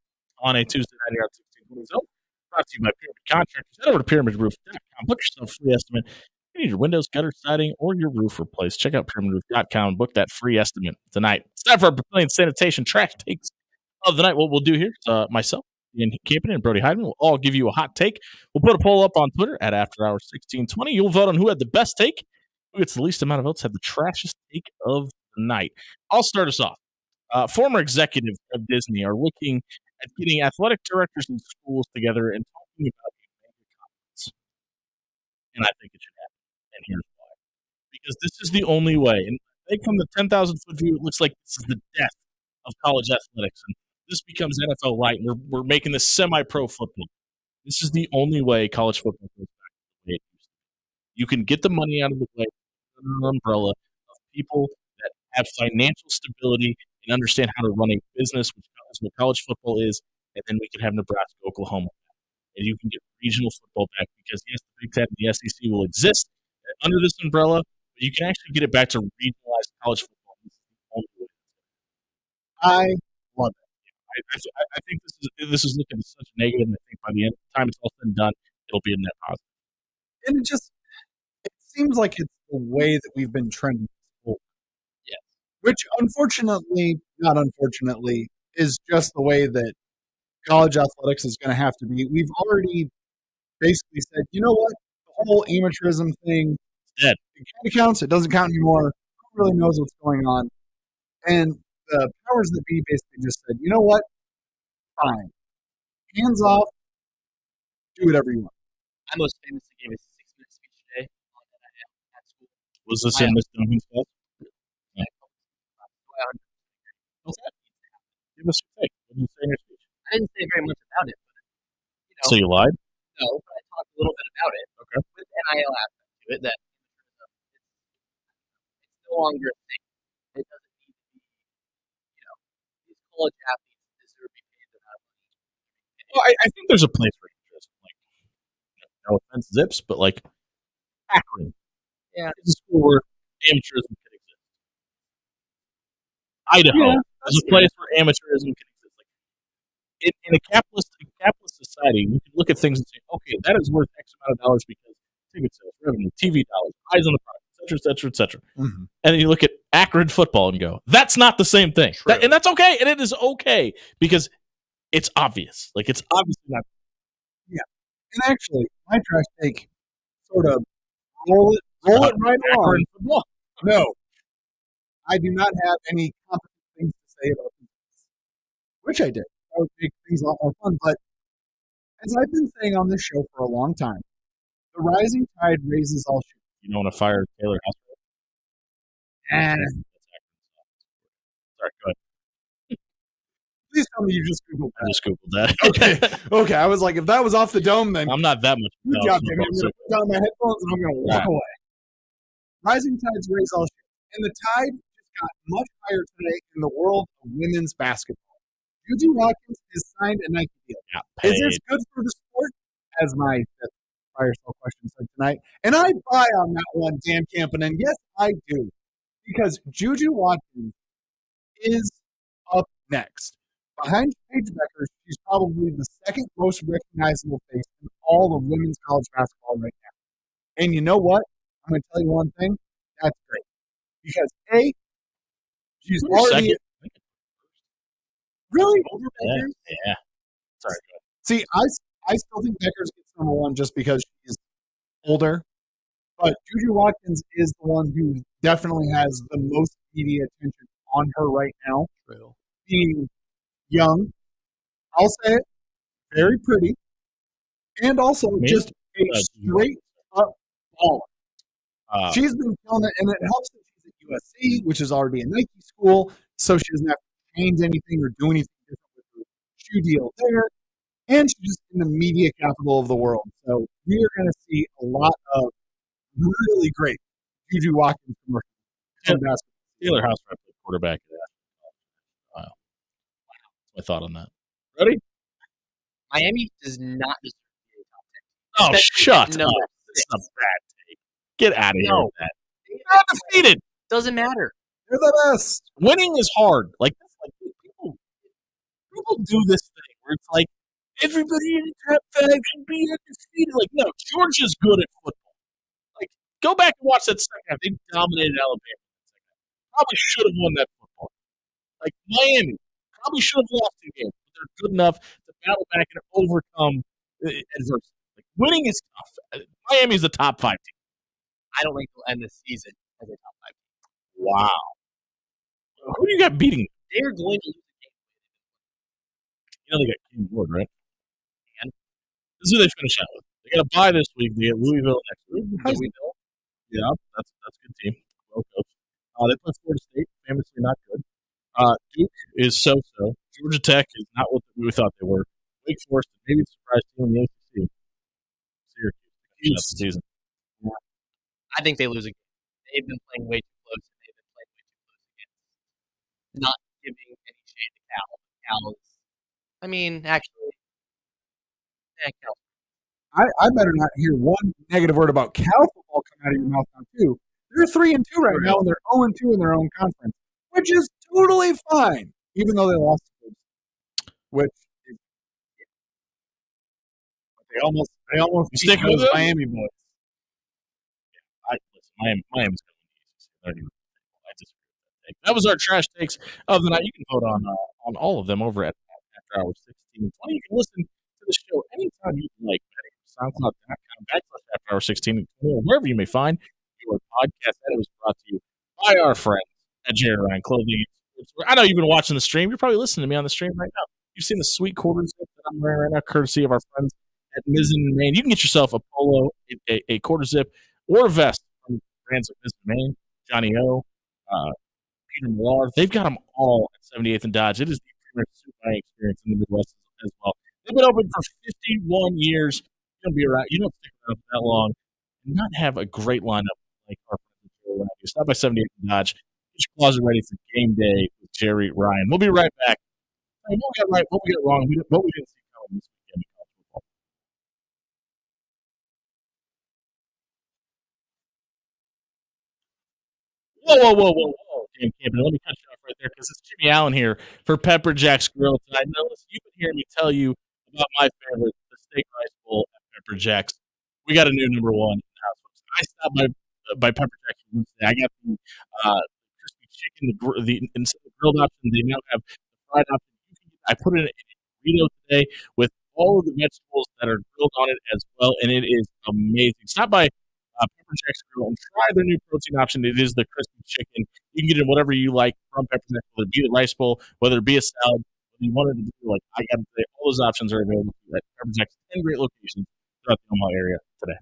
on a Tuesday night here on 1620 Zone. Brought to you by Pyramid Contractors. Head over to pyramidroof.com. Book yourself a free estimate. You need your windows, gutter, siding, or your roof replaced. Check out pyramidroof.com and book that free estimate tonight. It's time for our Brazilian Sanitation Trash Takes of the night. What we'll do here is myself, Ian Camping, and Brody Heideman will all give you a hot take. We'll put a poll up on Twitter at After Hours 1620. You'll vote on who had the best take. Who gets the least amount of votes had the trashiest take of the night. I'll start us off. Former executives of Disney are looking at getting athletic directors in schools together and talking about a mega conference. And I think it should happen. And here's why. Because this is the only way. And I think from the 10,000 foot view, it looks like this is the death of college athletics. And this becomes NFL light. And we're making this semi pro football. This is the only way college football goes back to the way it used to be. You can get the money out of the way under an umbrella of people that have financial stability and understand how to run a business, which is what college football is, and then we can have Nebraska, Oklahoma. and you can get regional football back because, yes, the Big Ten and the SEC will exist under this umbrella, but you can actually get it back to regionalized college football. I love it. I think this is looking such a negative, and I think by the end of the time it's all said and done, it'll be a net positive. And it seems like it's the way that we've been trending. Yeah. Which not unfortunately, is just the way that college athletics is going to have to be. We've already basically said, you know what? The whole amateurism thing, it's dead. It kind of counts. It doesn't count anymore. Who really knows what's going on? And the powers that be basically just said, you know what? Fine. Hands off. Do whatever you want. I most famously gave a 6-minute speech today on NIL at school. Was this in Miss Duncan's class? Yeah. Give us your take. What did you say in your speech? I didn't say very much about it, but So you lied? No, but I talked a little bit about it. Okay. With NIL aspect to it, that it's no longer a thing. It doesn't need to be, these college athletes deserve to be paid the amount of money. Well, I think there's a place for amateurism. Like, no offense, Zips, but like Akron. Yeah. It's a school where amateurism can exist. Idaho is a place where amateurism can exist. Like, in a capitalist society, you can look at things and say, okay, that is worth X amount of dollars because ticket sales, revenue, TV dollars, eyes on the product, et cetera, et cetera, et cetera. Mm-hmm. And then you look at Akron football and go, that's not the same thing. And that's okay. And it is okay because it's obvious. Like, it's obviously not. Yeah. And actually, my trash take sort of roll it right along. Football. No. I do not have any competent things to say about this. Which I did. That would make things a lot more fun. But as I've been saying on this show for a long time, the rising tide raises all ships. You don't want to fire Taylor House? Sorry, go ahead. Please tell me you just Googled that. I just Googled that. Okay. I was like, if that was off the dome, then I'm not that much. good job, Jimmy. I'm going to put down my headphones and I'm going to walk away. Rising tides raise all ships. And the tide just got much higher today in the world of women's basketball. Juju Watkins has signed a Nike deal. Is this good for the sport? As my fire sale question said tonight. And I buy on that one, Dan Campanen. Yes, I do. Because Juju Watkins is up next. Behind Paige Becker, she's probably the second most recognizable face in all of women's college basketball right now. And you know what? I'm going to tell you one thing. That's great. Because A, she's already really over Beckers. Yeah. Sorry. See, I still think Beckers gets number one just because she's older. But Juju Watkins is the one who definitely has the most media attention on her right now. True. Being young, I'll say it, very pretty, and also just a straight up baller. She's been killing it, and it helps that she's at USC, which is already a Nike school, so she doesn't have to change anything or do anything different with her shoe deal there. And she's just in the media capital of the world. So we are going to see a lot of really great Juju Watkins commercials. Taylor House played quarterback. Wow. That's my thought on that. Ready? Miami does not deserve to be a Oh, top 10. shut up. It's a bad take. Get out of here with that. They're undefeated. Doesn't matter. They're the best. Winning is hard. Like people do this thing where it's like everybody in the top 5 should be undefeated. Like, no, Georgia's good at football. Like, go back and watch that second half. They dominated Alabama. Probably should have won that football. Like, Miami probably should have lost the game, but they're good enough to battle back and overcome adversity. Like, winning is tough. Miami's the top 5 team. I don't think they'll end the season as a top 5 team. Wow. Who do you got beating? They're going to lose the game. You know they got King Ward, right? And this is who they finish out with. They got a bye this week. They get Louisville next week. Louisville. Yeah, that's a good team. Well coached. They play Florida State, famously not good. Duke is so-so. Georgia Tech is not what we thought they were. Wake Forest, maybe the surprise team in the ACC. Syracuse, the season. Yeah. I think they lose again. They've been playing way too close, and they've been playing way too close again. Not giving any shade to Cal. Cal is, I mean, actually, Cal. I better not hear one negative word about Cal football come out of your mouth now too. They're 3-2 right now, and they're 0-2 in their own conference, which is totally fine, even though they lost. Which they almost beat those Miami boys. Miami's going to be easy. I disagree with that take. That was our trash takes of the night. You can vote on all of them over at After Hours 16 and 20. You can listen to the show anytime you'd like. SoundCloud.com/After Hours 16 and 20, or wherever you may find your podcast. That was brought to you by our friends at Jerry Ryan Clothing. I know you've been watching the stream. You're probably listening to me on the stream right now. You've seen the sweet quarter zip that I'm wearing right now, courtesy of our friends at Mizzen and Main. You can get yourself a polo, a quarter zip, or a vest from brands like Mizzen and Main, Johnny O, Peter Millar. They've got them all at 78th and Dodge. It is the premier suit buying experience in the Midwest as well. They've been open for 51 years. You don't be around. You don't stick around for that long and not have a great lineup like our friends. Stop by 78th and Dodge. Get your closet ready for game day with Jerry Ryan. We'll be right back. What we got right, what we got wrong, what we didn't see coming this weekend in college football. Whoa, Dan Campion. Let me cut you off right there because it's Jimmy Allen here for Pepper Jack's Grill tonight. Now, listen, you've been hearing me tell you about my favorite, the steak rice bowl at Pepper Jack's. We got a new number one in the house. I stopped by Pepper Jack's Wednesday. I got the crispy chicken, instead of the grilled option, they now have the fried option. I put it in a burrito today with all of the vegetables that are grilled on it as well, and it is amazing. Stop by Pepper Jack's Grill and try their new protein option. It is the crispy chicken. You can get it whatever you like from Pepper Jack's, whether it be the rice bowl, whether it be a salad, whether you wanted to do like I got today. All those options are available at Pepper Jack's 10 great locations throughout the Omaha area today.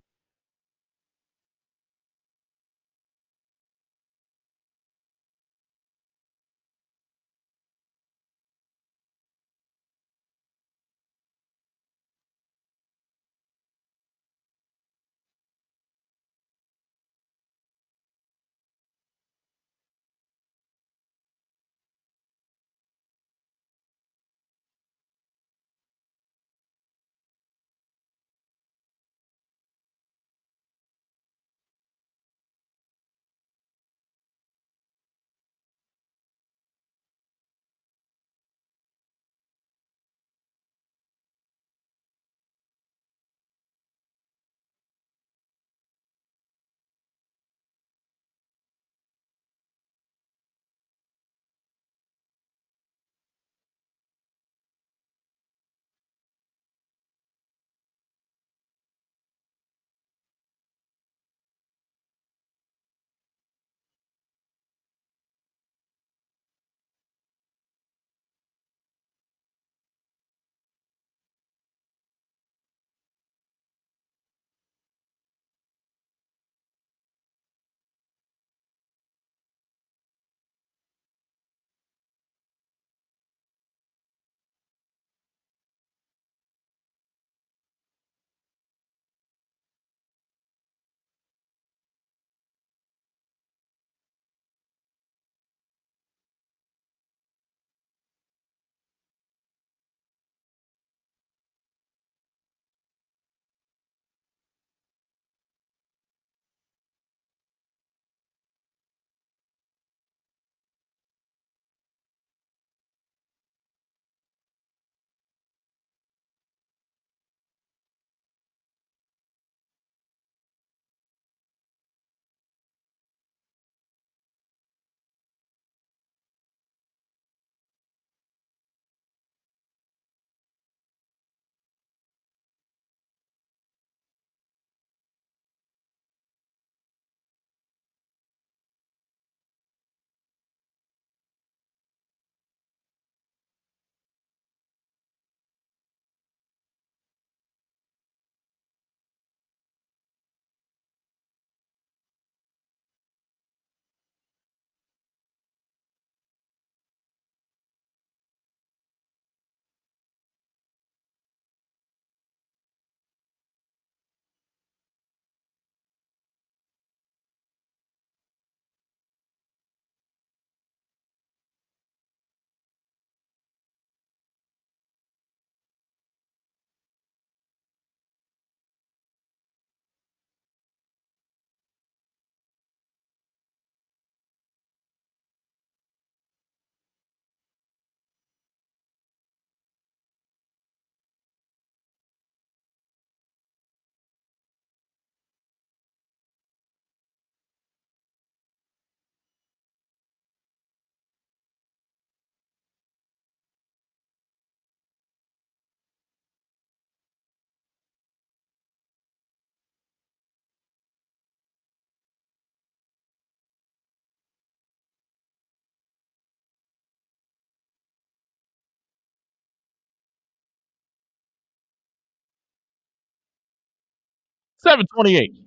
7:28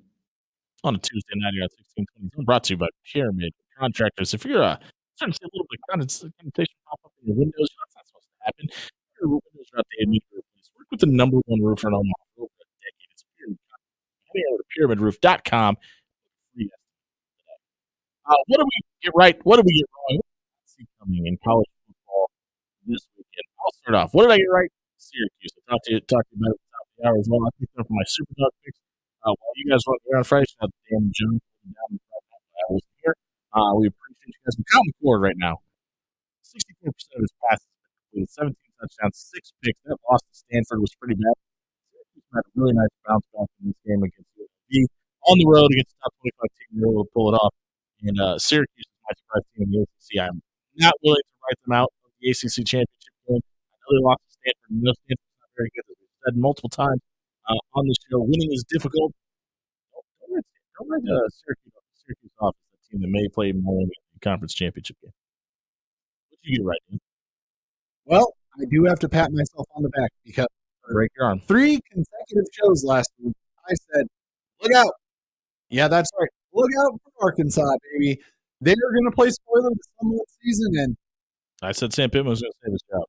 on a Tuesday night here at 1620. Brought to you by Pyramid Contractors. If you're starting to see a little bit of condensation pop up in your windows, that's not supposed to happen. Your windows are outdated, need to replace. Work with the number one roofer in Omaha for over a decade. It's Pyramid Contractors. Head over to pyramidroof.com. What do we get right? What do we get wrong? What's coming in college football this weekend? I'll start off. What did I get right? Syracuse. I talked to you about it at the top of the hour as well. I picked them for my super dog picks. While you guys were on Friday, shout out to Dan and John down in I was here. We appreciate you guys. We count the board right now. 64% of his passes completed, 17 touchdowns, 6 picks. That loss to Stanford was pretty bad. Syracuse had a really nice bounce back in this game against USC. On the road against the top 25 team, they were able to pull it off. And Syracuse is my surprise team in the ACC. I'm not willing to write them out of the ACC championship game. I know they lost to Stanford. No, Stanford's not very good, as we've said multiple times on the show. Winning is difficult. Don't write Syracuse off as a team that may play more in the conference championship game. What did you get right, Dan? Well, I do have to pat myself on the back because break your arm. 3 consecutive shows last week, I said, look out. Yeah, that's right. Look out for Arkansas, baby. They're going to play spoiler this summer season. And I said Sam Pittman was going to save his job.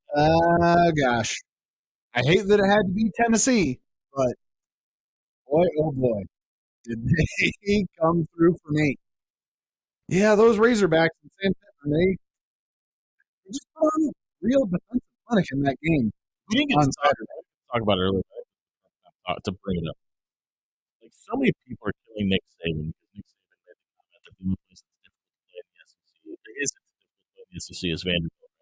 Gosh. I hate that it had to be Tennessee, but boy, oh boy, did they come through for me. Yeah, those Razorbacks and Sam Pittman, they just put on a real defensive clinic in that game. We didn't get on Saturday. Talk about it earlier to bring it up. Like, so many people are killing Nick Saban because Nick Saban made the comment that the only place that's difficult to play in the SEC, there isn't difficult to play in the SEC is Vanderbilt.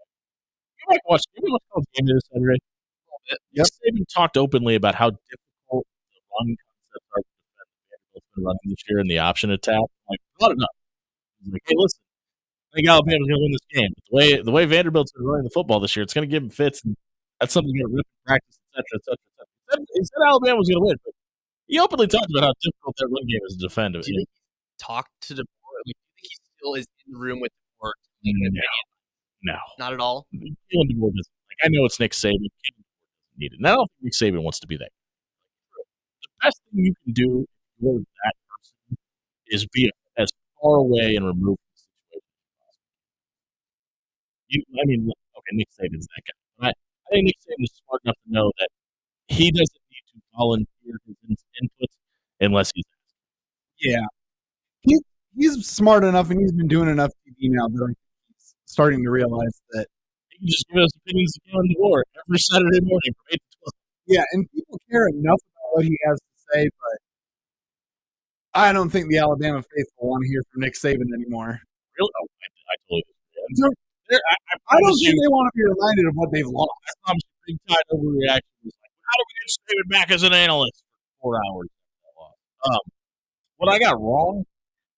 You might watch college game this Saturday. Yep. Saban talked openly about how difficult the run concepts are to defend Vanderbilt's been running this year in the option attack. Like, brought it up. He's like, hey, listen, I think Alabama's going to win this game. But the way Vanderbilt's been running the football this year, it's going to give them fits, and that's something you're going to rip in practice, etc. He said Alabama was going to win, but he openly talked about how difficult that run game is to defend. Do you think he talked to DeBoer? Like, do you think he still is in the room with DeBoer? No. Not at all? Kalen DeBoer doesn't. Like, I know it's Nick Saban. Kalen DeBoer doesn't need it. And I don't think Nick Saban wants to be that. The best thing you can do if you're that person is be as far away and removed from the situation as possible. Okay, Nick Saban's that guy. But I think Nick Saban is smart enough to know that he doesn't need to volunteer his inputs unless he's asked. Yeah. He's smart enough, and he's been doing enough TV now that he's starting to realize that he can just give us opinions to Kalen DeBoer every Saturday morning from 8 to 12. Yeah, and people care enough about what he has to say, but I don't think the Alabama faithful want to hear from Nick Saban anymore. Really? Oh, I totally agree. I don't think they want to be reminded of what they've lost. I promise you, big time overreaction was like, how do we get Saban back as an analyst for 4 hours? What I got wrong,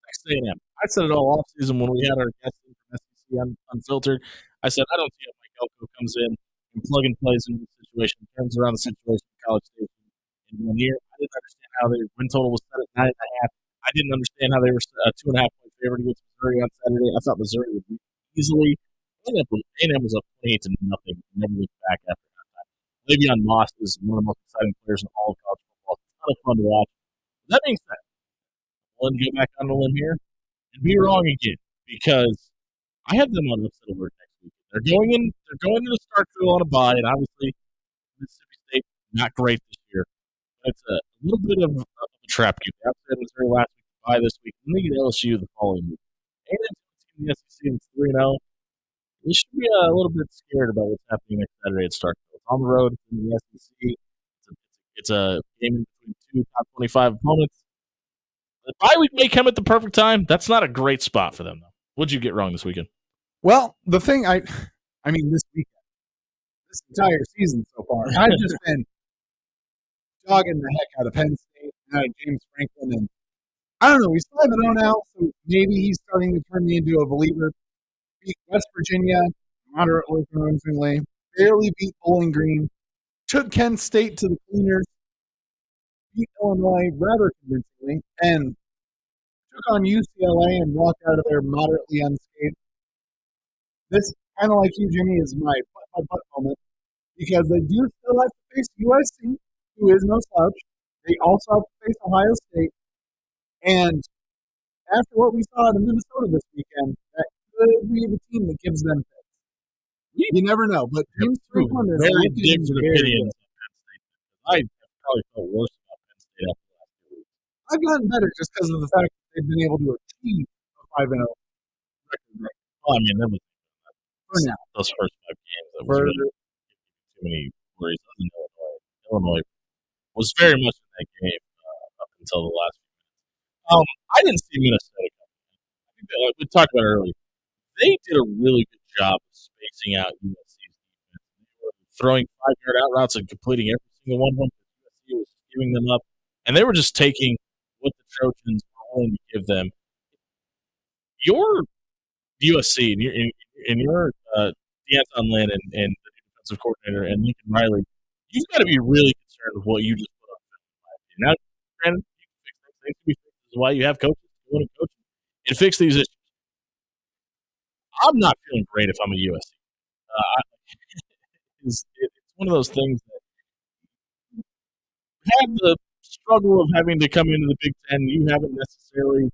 Texas A&M. I said it all offseason when we had our guest in from SEC Unfiltered. I said, I don't see how Mike Elko comes in and plug and plays into the situation, turns around the situation in College Station in 1 year. I didn't understand how their win total was set at 9.5. I didn't understand how they were a 2.5-point favorite against Missouri on Saturday. I thought Missouri would beat easily. A&M was up 28-0 and never looked back after that time. Le'Veon Moss is one of the most exciting players in all of college football. It's a ton of fun to watch. That being said, I'm going to go back on the limb here and be wrong again because I had them on upset alert next week. They're going into the Starkville on a bye, and obviously Mississippi State not great this year. But it's a little bit of a trap game. They upset Missouri last week, bye this week, and they get LSU the following week. And in the SEC, it's 3-0. They should be a little bit scared about what's happening next Saturday at Starkville. It's on the road in the SEC. It's a game in between 2 top 25 opponents. The bye week may come at the perfect time. That's not a great spot for them, though. What'd you get wrong this weekend? Well, the thing this weekend, this entire season so far, I've just been dogging the heck out of Penn State and out of James Franklin, and I don't know. He's 5-0 now, so maybe he's starting to turn me into a believer. Beat West Virginia moderately convincingly, barely beat Bowling Green, took Kent State to the cleaners, beat Illinois rather convincingly, and took on UCLA and walked out of there moderately unscathed. This, kind of like you, Jimmy, is my butt moment because they do still have to face USC, who is no slouch. They also have to face Ohio State. And after what we saw in Minnesota this weekend, that could be the team that gives them fits. You never know. But James Franklin is very looking different very opinions good. on Penn State. I probably felt worse about Penn State after the last 2 weeks. I've gotten better just because of the fact that they've been able to achieve a 5-0 record. Well, I mean, there was For now. those first 5 games. That was really too many worries. Illinois was very much in that game up until the last few minutes. I didn't see Minnesota coming. I think that, like we talked about earlier, they did a really good job of spacing out USC's defense. They were throwing 5-yard out routes and completing every single one of them. USC was giving them up, and they were just taking what the Trojans were willing to give them. Your USC and your D'Anton Lynn and the defensive coordinator and Lincoln Riley, you've got to be really concerned with what you just put on film. Now, granted, you can fix things. Things can be fixed. This is why you have coaches go and coach and fix these issues. I'm not feeling great if I'm a USC. It's one of those things that had the struggle of having to come into the Big Ten. You haven't necessarily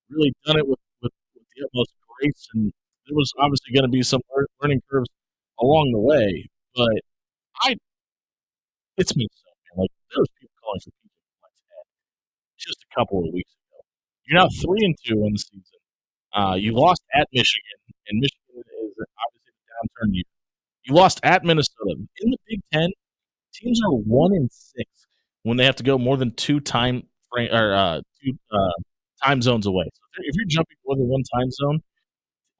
really done it with the utmost grace, and there was obviously going to be some learning curves along the way. But it's Minnesota. Like there was people calling for PJ Fleck's head just a couple of weeks ago. You're now 3-2 in the season. You lost at Michigan, and Michigan is obviously a downturn year. You lost at Minnesota. In the Big Ten, teams are 1-6 when they have to go more than two time zones away. So if you're jumping more than one time zone,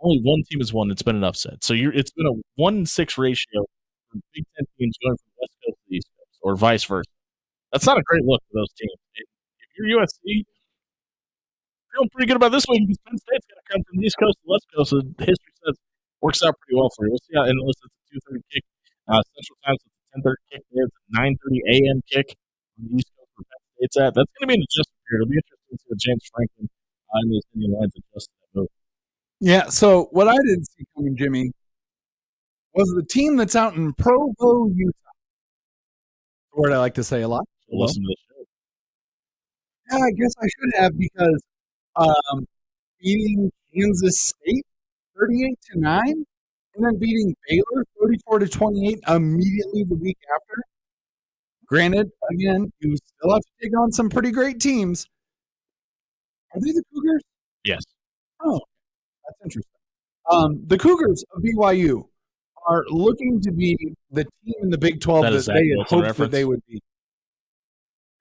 only one team has won. It's been an upset. So it's been a 1-6 ratio for Big Ten teams going from West Coast to the East Coast, or vice versa. That's not a great look for those teams. If you're USC, feeling pretty good about this week because Penn State's going to come from the East Coast to the West Coast. So history says works out pretty well for you. We'll see how. And listen, it's a 2:30 kick Central Time. So it's a 10:30 kick there. It's a 9:30 a.m. kick on the East Coast where Penn State's at. That's going to be an adjustment period. It'll be interesting to see what James Franklin and those Indian lines adjust to that move. Yeah. So what I didn't see coming, Jimmy, was the team that's out in Provo, Utah. A word I like to say a lot. Listen to the show. Yeah, I guess I should have because beating Kansas State 38-9, and then beating Baylor 34-28 immediately the week after. Granted, again, you still have to take on some pretty great teams. Are they the Cougars? Yes. Oh, that's interesting. The Cougars of BYU are looking to be the team in the Big 12 that they had hoped that they would be.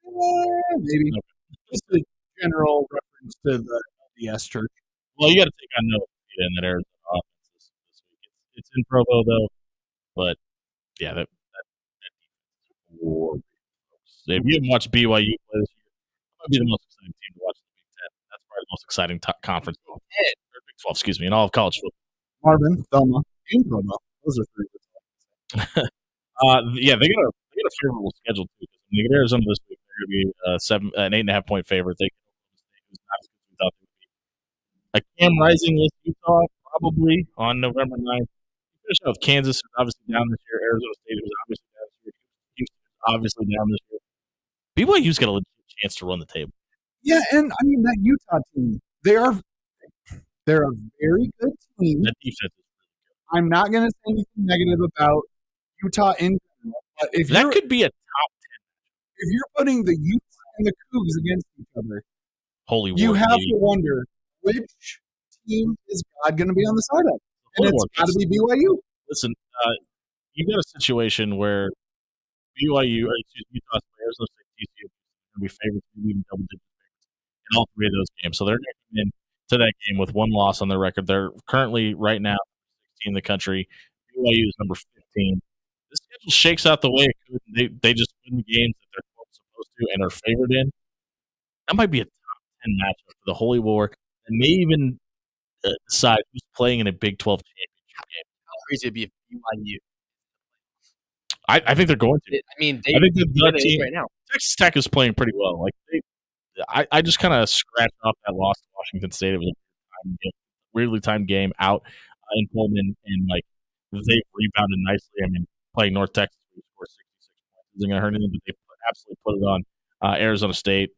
Maybe. Okay. Just a general reference to the LDS church. Well, you got to take on note in that Arizona offense this week. It's in Provo though, but yeah, that defense is horrible. If you haven't watched BYU play this year, it might be the most exciting team to watch in the Big Ten. That's probably the most exciting conference. Or Big 12, excuse me, in all of college football. Marvin, Thelma, and Provo. Those are three good ones. Yeah, they got a favorable schedule too. When you get Arizona this week, they're going to be an 8.5 point favorite. They who's not as good as we thought they would be. A Cam Rising with Utah probably on November 9th. Finish out with Kansas, who's obviously down this year. Arizona State, who's obviously down this year. Houston, who's obviously down this year. BYU's got a legit chance to run the table. Yeah, and I mean that Utah team, they're a very good team. That defense is really good. I'm not going to say anything negative about Utah in general, but if that could be a top 10. If you're putting the Utah and the Cougs against each other, Holy you war, have baby. to wonder which team is God going to be on the side of, and it's got to be BYU. Listen, you got a situation where BYU, or excuse me, Utah's players, let's say TCU, are going to be favorites, maybe even double digit favorites in all three of those games. So they're going to come into that game with one loss on their record. They're currently right now 16 in the country. BYU is number 15. This schedule shakes out the way it could. They just win the games that they're supposed to and are favored in. That might be a top 10 matchup for the Holy War, and may even decide who's playing in a Big 12 championship game. How crazy it'd be if BYU. I think they're going to. I mean, I think the team right now. Texas Tech is playing pretty well. Like I just kind of scratched off that loss to Washington State. It was a weirdly timed game out in Pullman, and like they rebounded nicely. I mean, playing North Texas, we scored 66 points. Isn't going to hurt anything, but they absolutely put it on Arizona State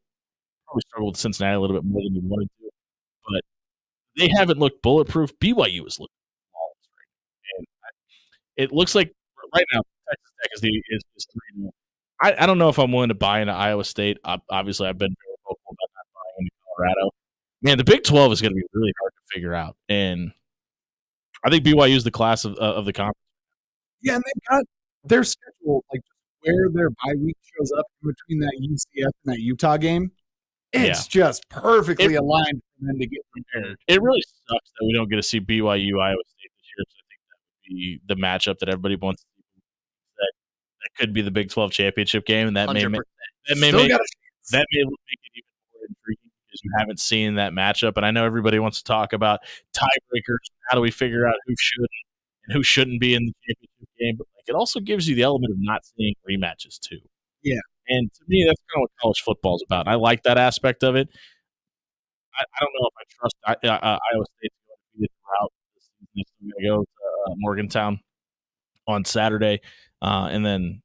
probably struggled with Cincinnati a little bit more than we wanted to, but they haven't looked bulletproof. BYU is looking flawless right now. And it looks like right now Texas Tech is 3-0. I don't know if I'm willing to buy into Iowa State. Obviously, I've been very vocal about not buying into Colorado. Man, the Big 12 is going to be really hard to figure out, and I think BYU is the class of the conference. Yeah, and they've got their schedule, like where their bye week shows up in between that UCF and that Utah game. It's just perfectly aligned for them to get prepared. It really sucks that we don't get to see BYU Iowa State this year. So I think that would be the matchup that everybody wants to see. That could be the Big 12 championship game, and that may make it even more intriguing because you haven't seen that matchup. And I know everybody wants to talk about tiebreakers. How do we figure out who should and who shouldn't be in the championship game? But it also gives you the element of not seeing rematches too. Yeah. And to me, that's kind of what college football is about. I like that aspect of it. I don't know if I trust Iowa State to go to the route this season. They're still going to go to Morgantown on Saturday, and then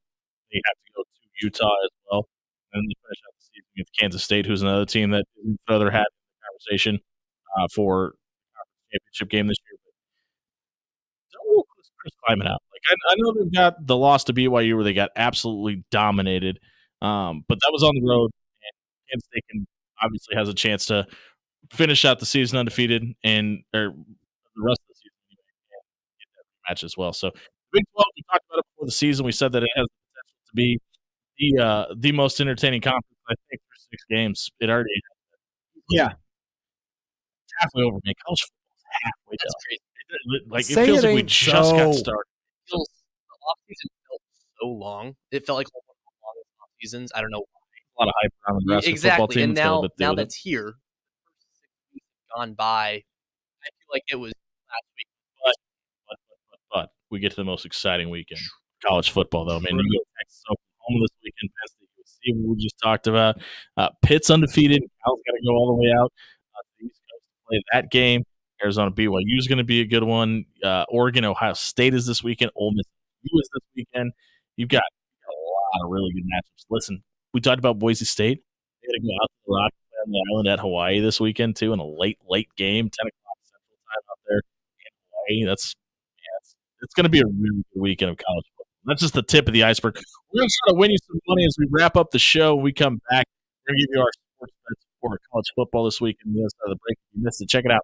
they have to go to Utah as well. And then they finish out the season with Kansas State, who's another team that throw their hat in the conversation for the championship game this year. But don't rule Chris Kleiman out. Like I know they've got the loss to BYU where they got absolutely dominated, but that was on the road, and Kansas State obviously has a chance to finish out the season undefeated or the rest of the season and get that rematch as well. So Big 12, we talked about it before the season. We said that it has the potential to be the most entertaining conference. I think for 6 games, it already is. Yeah, it's halfway over. Man, college football is halfway done. That's crazy. Like it feels like we just got started. It feels the off season felt so long. It felt like one of the longest off seasons. I don't know why. A lot of hype around the rest of the football team. And now that's here. The first 6 weeks have gone by. I feel like it was last week. But we get to the most exciting weekend. College football, though, man. You go Texas Oklahoma this weekend. Penn State USC, what we just talked about. Pitt's undefeated. Cal's got to go all the way out to the East Coast to play that game. Arizona BYU is going to be a good one. Oregon, Ohio State is this weekend. Ole Miss is this weekend. You've got a lot of really good matchups. Listen, we talked about Boise State. They got to go out to the Rock on the island at Hawaii this weekend, too, in a late game, 10 o'clock Central Time out there in Hawaii. It's going to be a really good weekend of college football. That's just the tip of the iceberg. We're going to try to win you some money as we wrap up the show. When we come back, we're going to give you our sports bets for college football this week. And the other side of the break, if you missed it, check it out.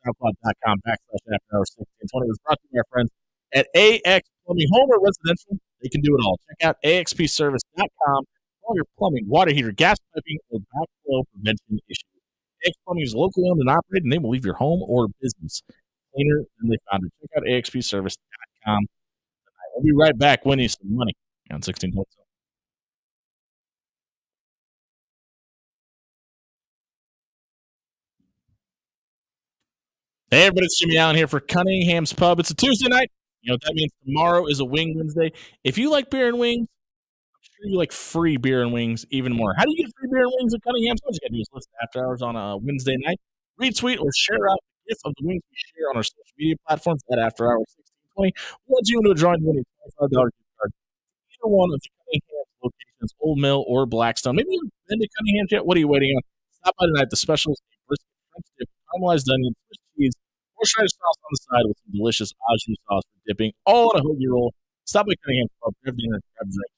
SoundCloud.com/after-hours 1620. It was brought to you by our friends at AX Plumbing, Home or Residential. They can do it all. Check out axpservice.com for all your plumbing, water heater, gas piping, or backflow prevention issues. AX Plumbing is locally owned and operated, and they will leave your home or business cleaner than they found it. Check out axpservice.com. We'll be right back winning some money on 1620. Hey, everybody, it's Jimmy Allen here for Cunningham's Pub. It's a Tuesday night. You know what that means? Tomorrow is a Wing Wednesday. If you like beer and wings, I'm sure you like free beer and wings even more. How do you get free beer and wings at Cunningham's? All you got to do is listen to After Hours on a Wednesday night. Retweet or share out the gift of the wings we share on our social media platforms at After Hours 1620. We'll let you into a drawing to win a $25 gift card. Either one of the Cunningham's locations, Old Mill or Blackstone. Maybe you've been to Cunningham's yet? What are you waiting on? Stop by tonight. The specials: brisket, French dip, caramelized onions, Swiss cheese, Worcestershire sauce on the side with some delicious au jus sauce for dipping, all on a hoagie roll. Stop by Cunningham's Pub, grab dinner, grab a drink.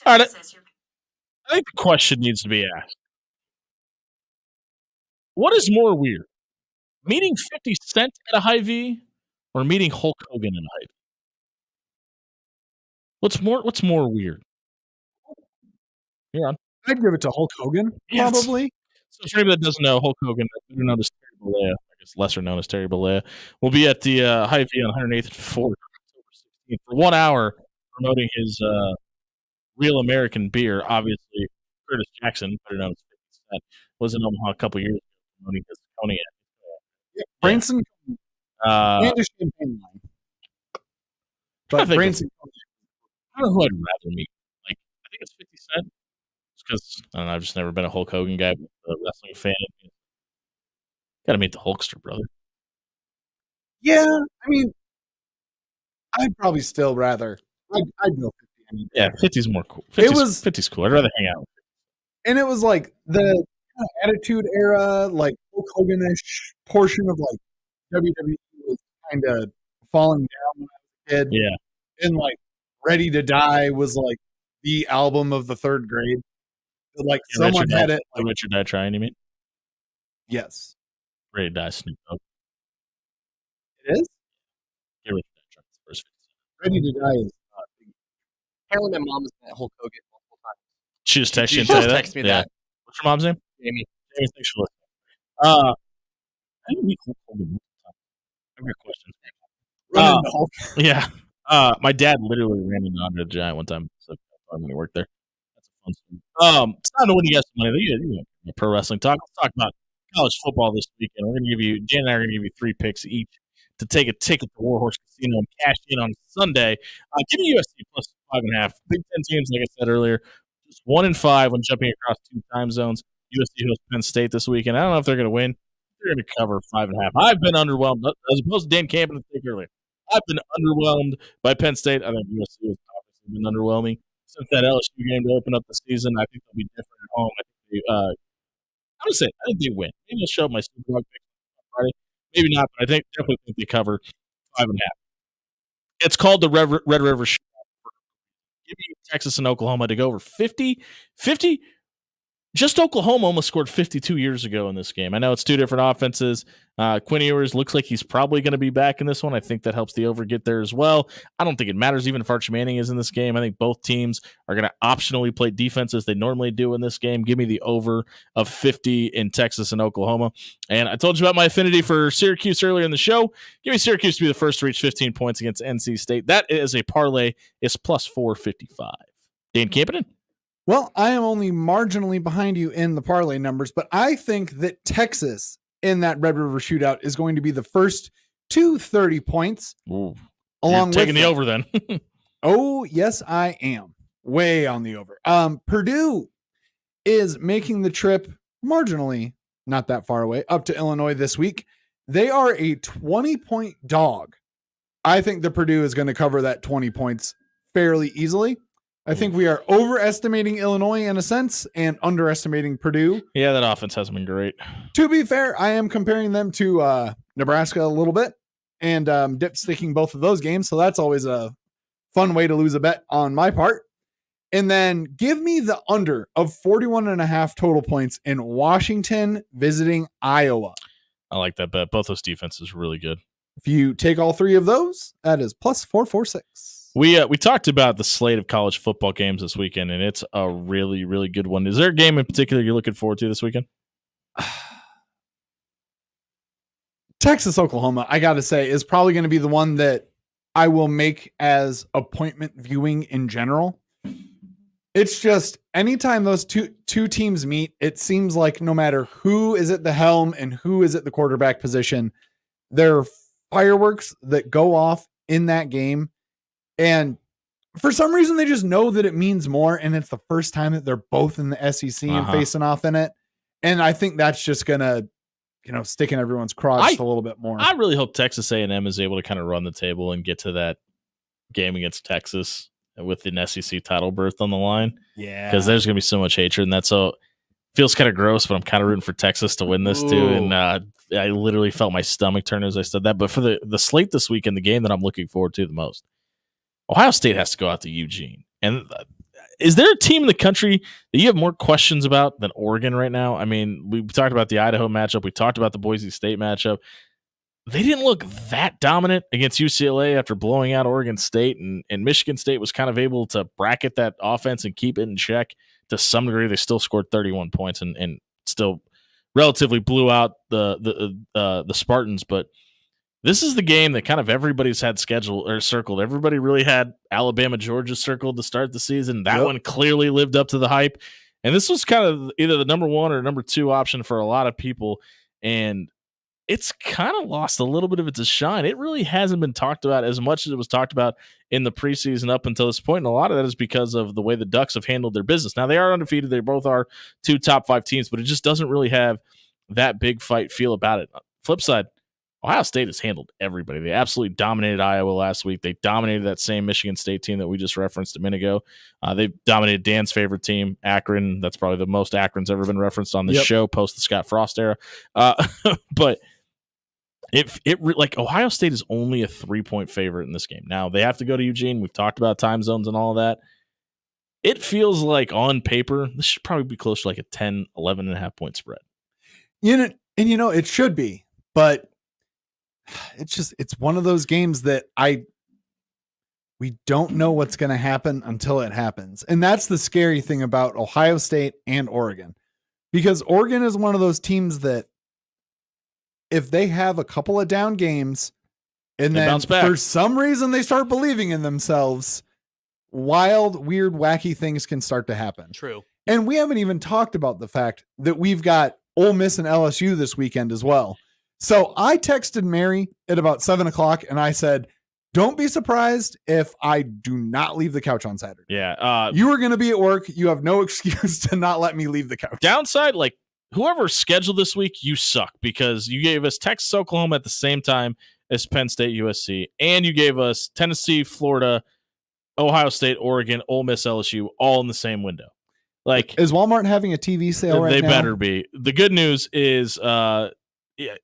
All right, I think the question needs to be asked. What is more weird? Meeting 50 Cent at a Hy-Vee or meeting Hulk Hogan at a Hy-Vee? What's more weird? You're on. I'd give it to Hulk Hogan, probably. So for anybody that doesn't know, Hulk Hogan, better known as Terry Bollea, I guess lesser known as Terry Bollea, will be at the Hy-Vee on 108th and 4th, October 16th, for 1 hour promoting his Real American beer. Obviously, Curtis Jackson, better known as 50 Cent, was in Omaha a couple years ago promoting his Cognac. Yeah, Branson and a champagne line. But Branson, I don't know who I'd rather meet. Like, I think it's 50 Cent. Because I don't know, I've just never been a Hulk Hogan guy, but a wrestling fan. Got to meet the Hulkster, brother. Yeah, I mean, I'd probably still rather. I'd go 50. Yeah, 50's more cool. 50's cool. I'd rather hang out. And it was like the kind of Attitude Era, like Hulk Hogan-ish portion of like WWE was kind of falling down when I was a kid. Yeah, and like Ready to Die was like the album of the third grade. Like someone had it. Like, Richard Dye Trying, you mean? Yes. Ready to Die Snoop Dogg. It is? Yeah, Richard Dye Trying first. Ready to Die is apparently my mom has met Hulk Hogan multiple times. She just texted you and just tell you texted me that. What's your mom's name? Jamie. Jamie, thanks for listening. I didn't meet Hulk Hogan multiple times. I've got questions. Yeah. My dad literally ran into Andre the Giant one time. So when he worked there. It's time to win you guys some money. You know, pro wrestling talk. Let's talk about college football this weekend. We're going to give you, Jan and I are going to give you 3 picks each to take a ticket to Warhorse Casino and cash in on Sunday. Give me USC plus 5.5. Big Ten teams, like I said earlier, just 1-5 when jumping across 2 time zones. USC hosts Penn State this weekend. I don't know if they're going to win. They're going to cover 5.5. I've been underwhelmed, as opposed to Dan Camp and take earlier. I've been underwhelmed by Penn State. I think USC has obviously been underwhelming since that LSU game to open up the season. I think they'll be different at home. I think they win. Maybe I'll show up my Super Bowl pick on Friday. Maybe not, but I definitely think they cover 5.5. It's called the Red River Shootout. Give me Texas and Oklahoma to go over 50. Just Oklahoma almost scored 52 years ago in this game. I know it's 2 different offenses. Quinn Ewers looks like he's probably going to be back in this one. I think that helps the over get there as well. I don't think it matters even if Arch Manning is in this game. I think both teams are going to optionally play defense as they normally do in this game. Give me the over of 50 in Texas and Oklahoma. And I told you about my affinity for Syracuse earlier in the show. Give me Syracuse to be the first to reach 15 points against NC State. That is a parlay. It's plus 455. Dan Campion? Well, I am only marginally behind you in the parlay numbers, but I think that Texas in that Red River Shootout is going to be the first to 30 points. Ooh. Along You're taking with the over then. Oh, yes, I am. Way on the over. Purdue is making the trip marginally, not that far away, up to Illinois this week. They are a 20-point dog. I think that Purdue is going to cover that 20 points fairly easily. I think we are overestimating Illinois in a sense and underestimating Purdue. Yeah, that offense hasn't been great. To be fair, I am comparing them to Nebraska a little bit and dipsticking both of those games. So that's always a fun way to lose a bet on my part. And then give me the under of 41.5 total points in Washington visiting Iowa. I like that bet. Both those defenses are really good. If you take all 3 of those, that is plus 446. We talked about the slate of college football games this weekend, and it's a really, really good one. Is there a game in particular you're looking forward to this weekend? Texas, Oklahoma, I got to say, is probably going to be the one that I will make as appointment viewing in general. It's just anytime those two teams meet, it seems like no matter who is at the helm and who is at the quarterback position, there are fireworks that go off in that game. And for some reason, they just know that it means more. And it's the first time that they're both in the SEC and facing off in it. And I think that's just going to, stick in everyone's crotch a little bit more. I really hope Texas A&M is able to kind of run the table and get to that game against Texas with an SEC title berth on the line. Yeah. Because there's going to be so much hatred. And that's so feels kind of gross, but I'm kind of rooting for Texas to win this too. And I literally felt my stomach turn as I said that. But for the slate this weekend, the game that I'm looking forward to the most, Ohio State has to go out to Eugene. And is there a team in the country that you have more questions about than Oregon right now? I mean, we talked about the Idaho matchup. We talked about the Boise State matchup. They didn't look that dominant against UCLA after blowing out Oregon State, and Michigan State was kind of able to bracket that offense and keep it in check to some degree. They still scored 31 points and still relatively blew out the Spartans. But this is the game that kind of everybody's had scheduled or circled. Everybody really had Alabama, Georgia circled to start the season. That one clearly lived up to the hype. And this was kind of either the number 1 or number 2 option for a lot of people. And it's kind of lost a little bit of its shine. It really hasn't been talked about as much as it was talked about in the preseason up until this point. And a lot of that is because of the way the Ducks have handled their business. Now, they are undefeated. They both are 2 top 5 teams, but it just doesn't really have that big fight feel about it. Flip side, Ohio State has handled everybody. They absolutely dominated Iowa last week. They dominated that same Michigan State team that we just referenced a minute ago. They dominated Dan's favorite team, Akron. That's probably the most Akron's ever been referenced on this show post the Scott Frost era. But like Ohio State is only a 3-point favorite in this game. Now they have to go to Eugene. We've talked about time zones and all of that. It feels like on paper, this should probably be close to like a 10, 11.5 point spread. It should be, but it's one of those games that we don't know what's going to happen until it happens. And that's the scary thing about Ohio State and Oregon, because Oregon is one of those teams that if they have a couple of down games and then for some reason they start believing in themselves, wild, weird, wacky things can start to happen. True. And we haven't even talked about the fact that we've got Ole Miss and LSU this weekend as well. So I texted Mary at about 7:00 and I said, don't be surprised if I do not leave the couch on Saturday. Yeah. You are going to be at work. You have no excuse to not let me leave the couch. Downside, like whoever scheduled this week, you suck because you gave us Texas, Oklahoma at the same time as Penn State, USC, and you gave us Tennessee, Florida, Ohio State, Oregon, Ole Miss, LSU, all in the same window. Like, is Walmart having a TV sale right now? They better be. The good news is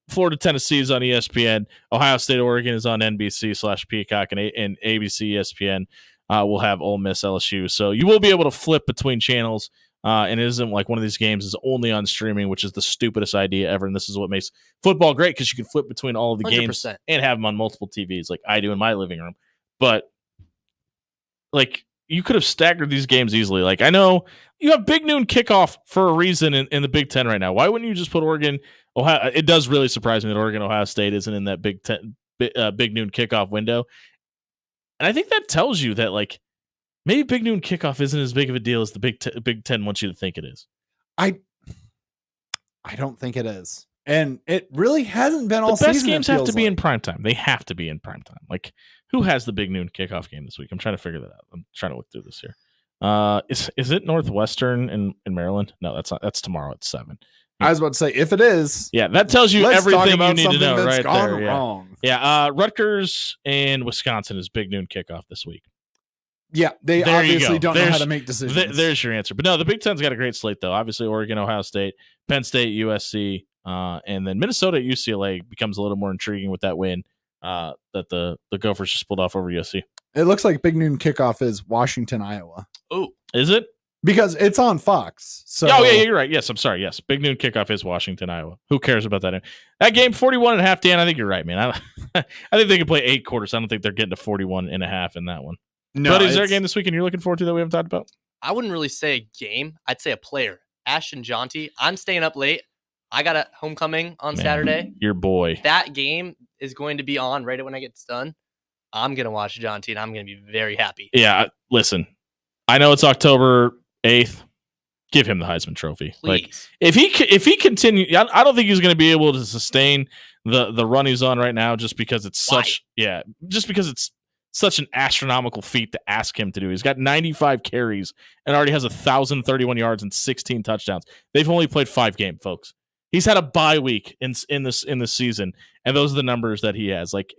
Florida, Tennessee is on ESPN. Ohio State, Oregon is on NBC/Peacock, and ABC, ESPN will have Ole Miss, LSU. So you will be able to flip between channels, and it isn't like one of these games is only on streaming, which is the stupidest idea ever. And this is what makes football great, because you can flip between all of the 100%. Games and have them on multiple TVs like I do in my living room. But like, you could have staggered these games easily. Like, I know you have big noon kickoff for a reason in the Big Ten right now. Why wouldn't you just put Oregon, Ohio? It does really surprise me that Oregon, Ohio State isn't in that big noon kickoff window. And I think that tells you that, like, maybe big noon kickoff isn't as big of a deal as the Big Ten wants you to think it is. I don't think it is. And it really hasn't been all season. The best games have to be in primetime. They have to be in primetime. Like, who has the big noon kickoff game this week? I'm trying to figure that out. I'm trying to look through this here. Is it Northwestern in Maryland? No, that's not. That's tomorrow at 7. I was about to say, if it is, yeah, that tells you everything you need to know right there. Wrong. Yeah, Rutgers and Wisconsin is big noon kickoff this week. Yeah, they obviously don't know how to make decisions. There's your answer. But no, the Big Ten's got a great slate, though. Obviously, Oregon, Ohio State, Penn State, USC, and then Minnesota at UCLA becomes a little more intriguing with that win that the Gophers just pulled off over USC. It looks like big noon kickoff is Washington, Iowa. Oh, is it? Because it's on Fox. So yeah, you're right. Yes, I'm sorry. Yes, big noon kickoff is Washington, Iowa. Who cares about that? That game, 41.5, Dan, I think you're right, man. I think they can play 8 quarters. I don't think they're getting to 41.5 in that one. No, but is there a game this weekend you're looking forward to that we haven't talked about? I wouldn't really say a game. I'd say a player. Ashton Jonty. I'm staying up late. I got a homecoming on Saturday. Your boy. That game is going to be on right when I get done. I'm going to watch Jonty, and I'm going to be very happy. Yeah, listen. I know it's October 8th. Give him the Heisman Trophy. Please. Like, if he continues, I don't think he's going to be able to sustain the run he's on right now, just because it's such an astronomical feat to ask him to do. He's got 95 carries and already has 1,031 yards and 16 touchdowns. They've only played 5 games, folks. He's had a bye week in this season, and those are the numbers that he has. Like,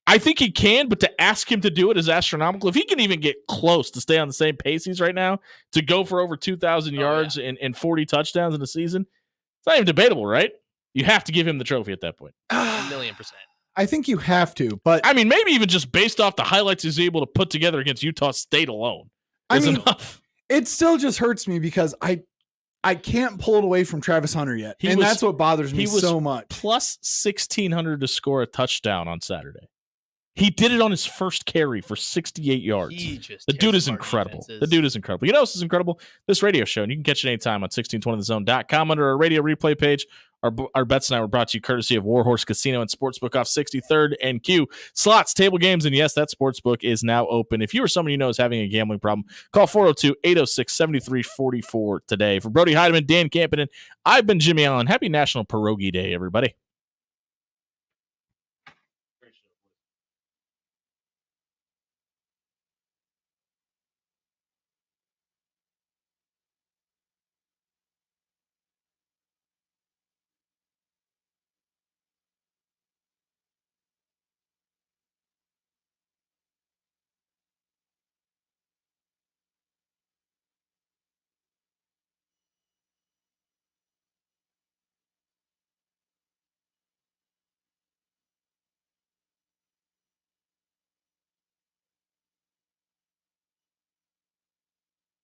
I think he can, but to ask him to do it is astronomical. If he can even get close to stay on the same pace he's right now, to go for over 2,000 yards and 40 touchdowns in a season, it's not even debatable, right? You have to give him the trophy at that point. 1,000,000%. I think you have to, but I mean, maybe even just based off the highlights he's able to put together against Utah State alone. is mean, enough. It still just hurts me because I can't pull it away from Travis Hunter yet. That's what bothers me so much. Plus 1,600 to score a touchdown on Saturday. He did it on his first carry for 68 yards. The dude is incredible. The dude is incredible. You know this is incredible? This radio show, and you can catch it anytime on 1620thezone.com under our radio replay page. Our bets tonight were brought to you courtesy of Warhorse Casino and Sportsbook off 63rd and Q. Slots, table games, and yes, that Sportsbook is now open. If you or someone you know is having a gambling problem, call 402-806-7344 today. For Brody Heidemann, Dan Campinen, I've been Jimmy Allen. Happy National Pierogi Day, everybody.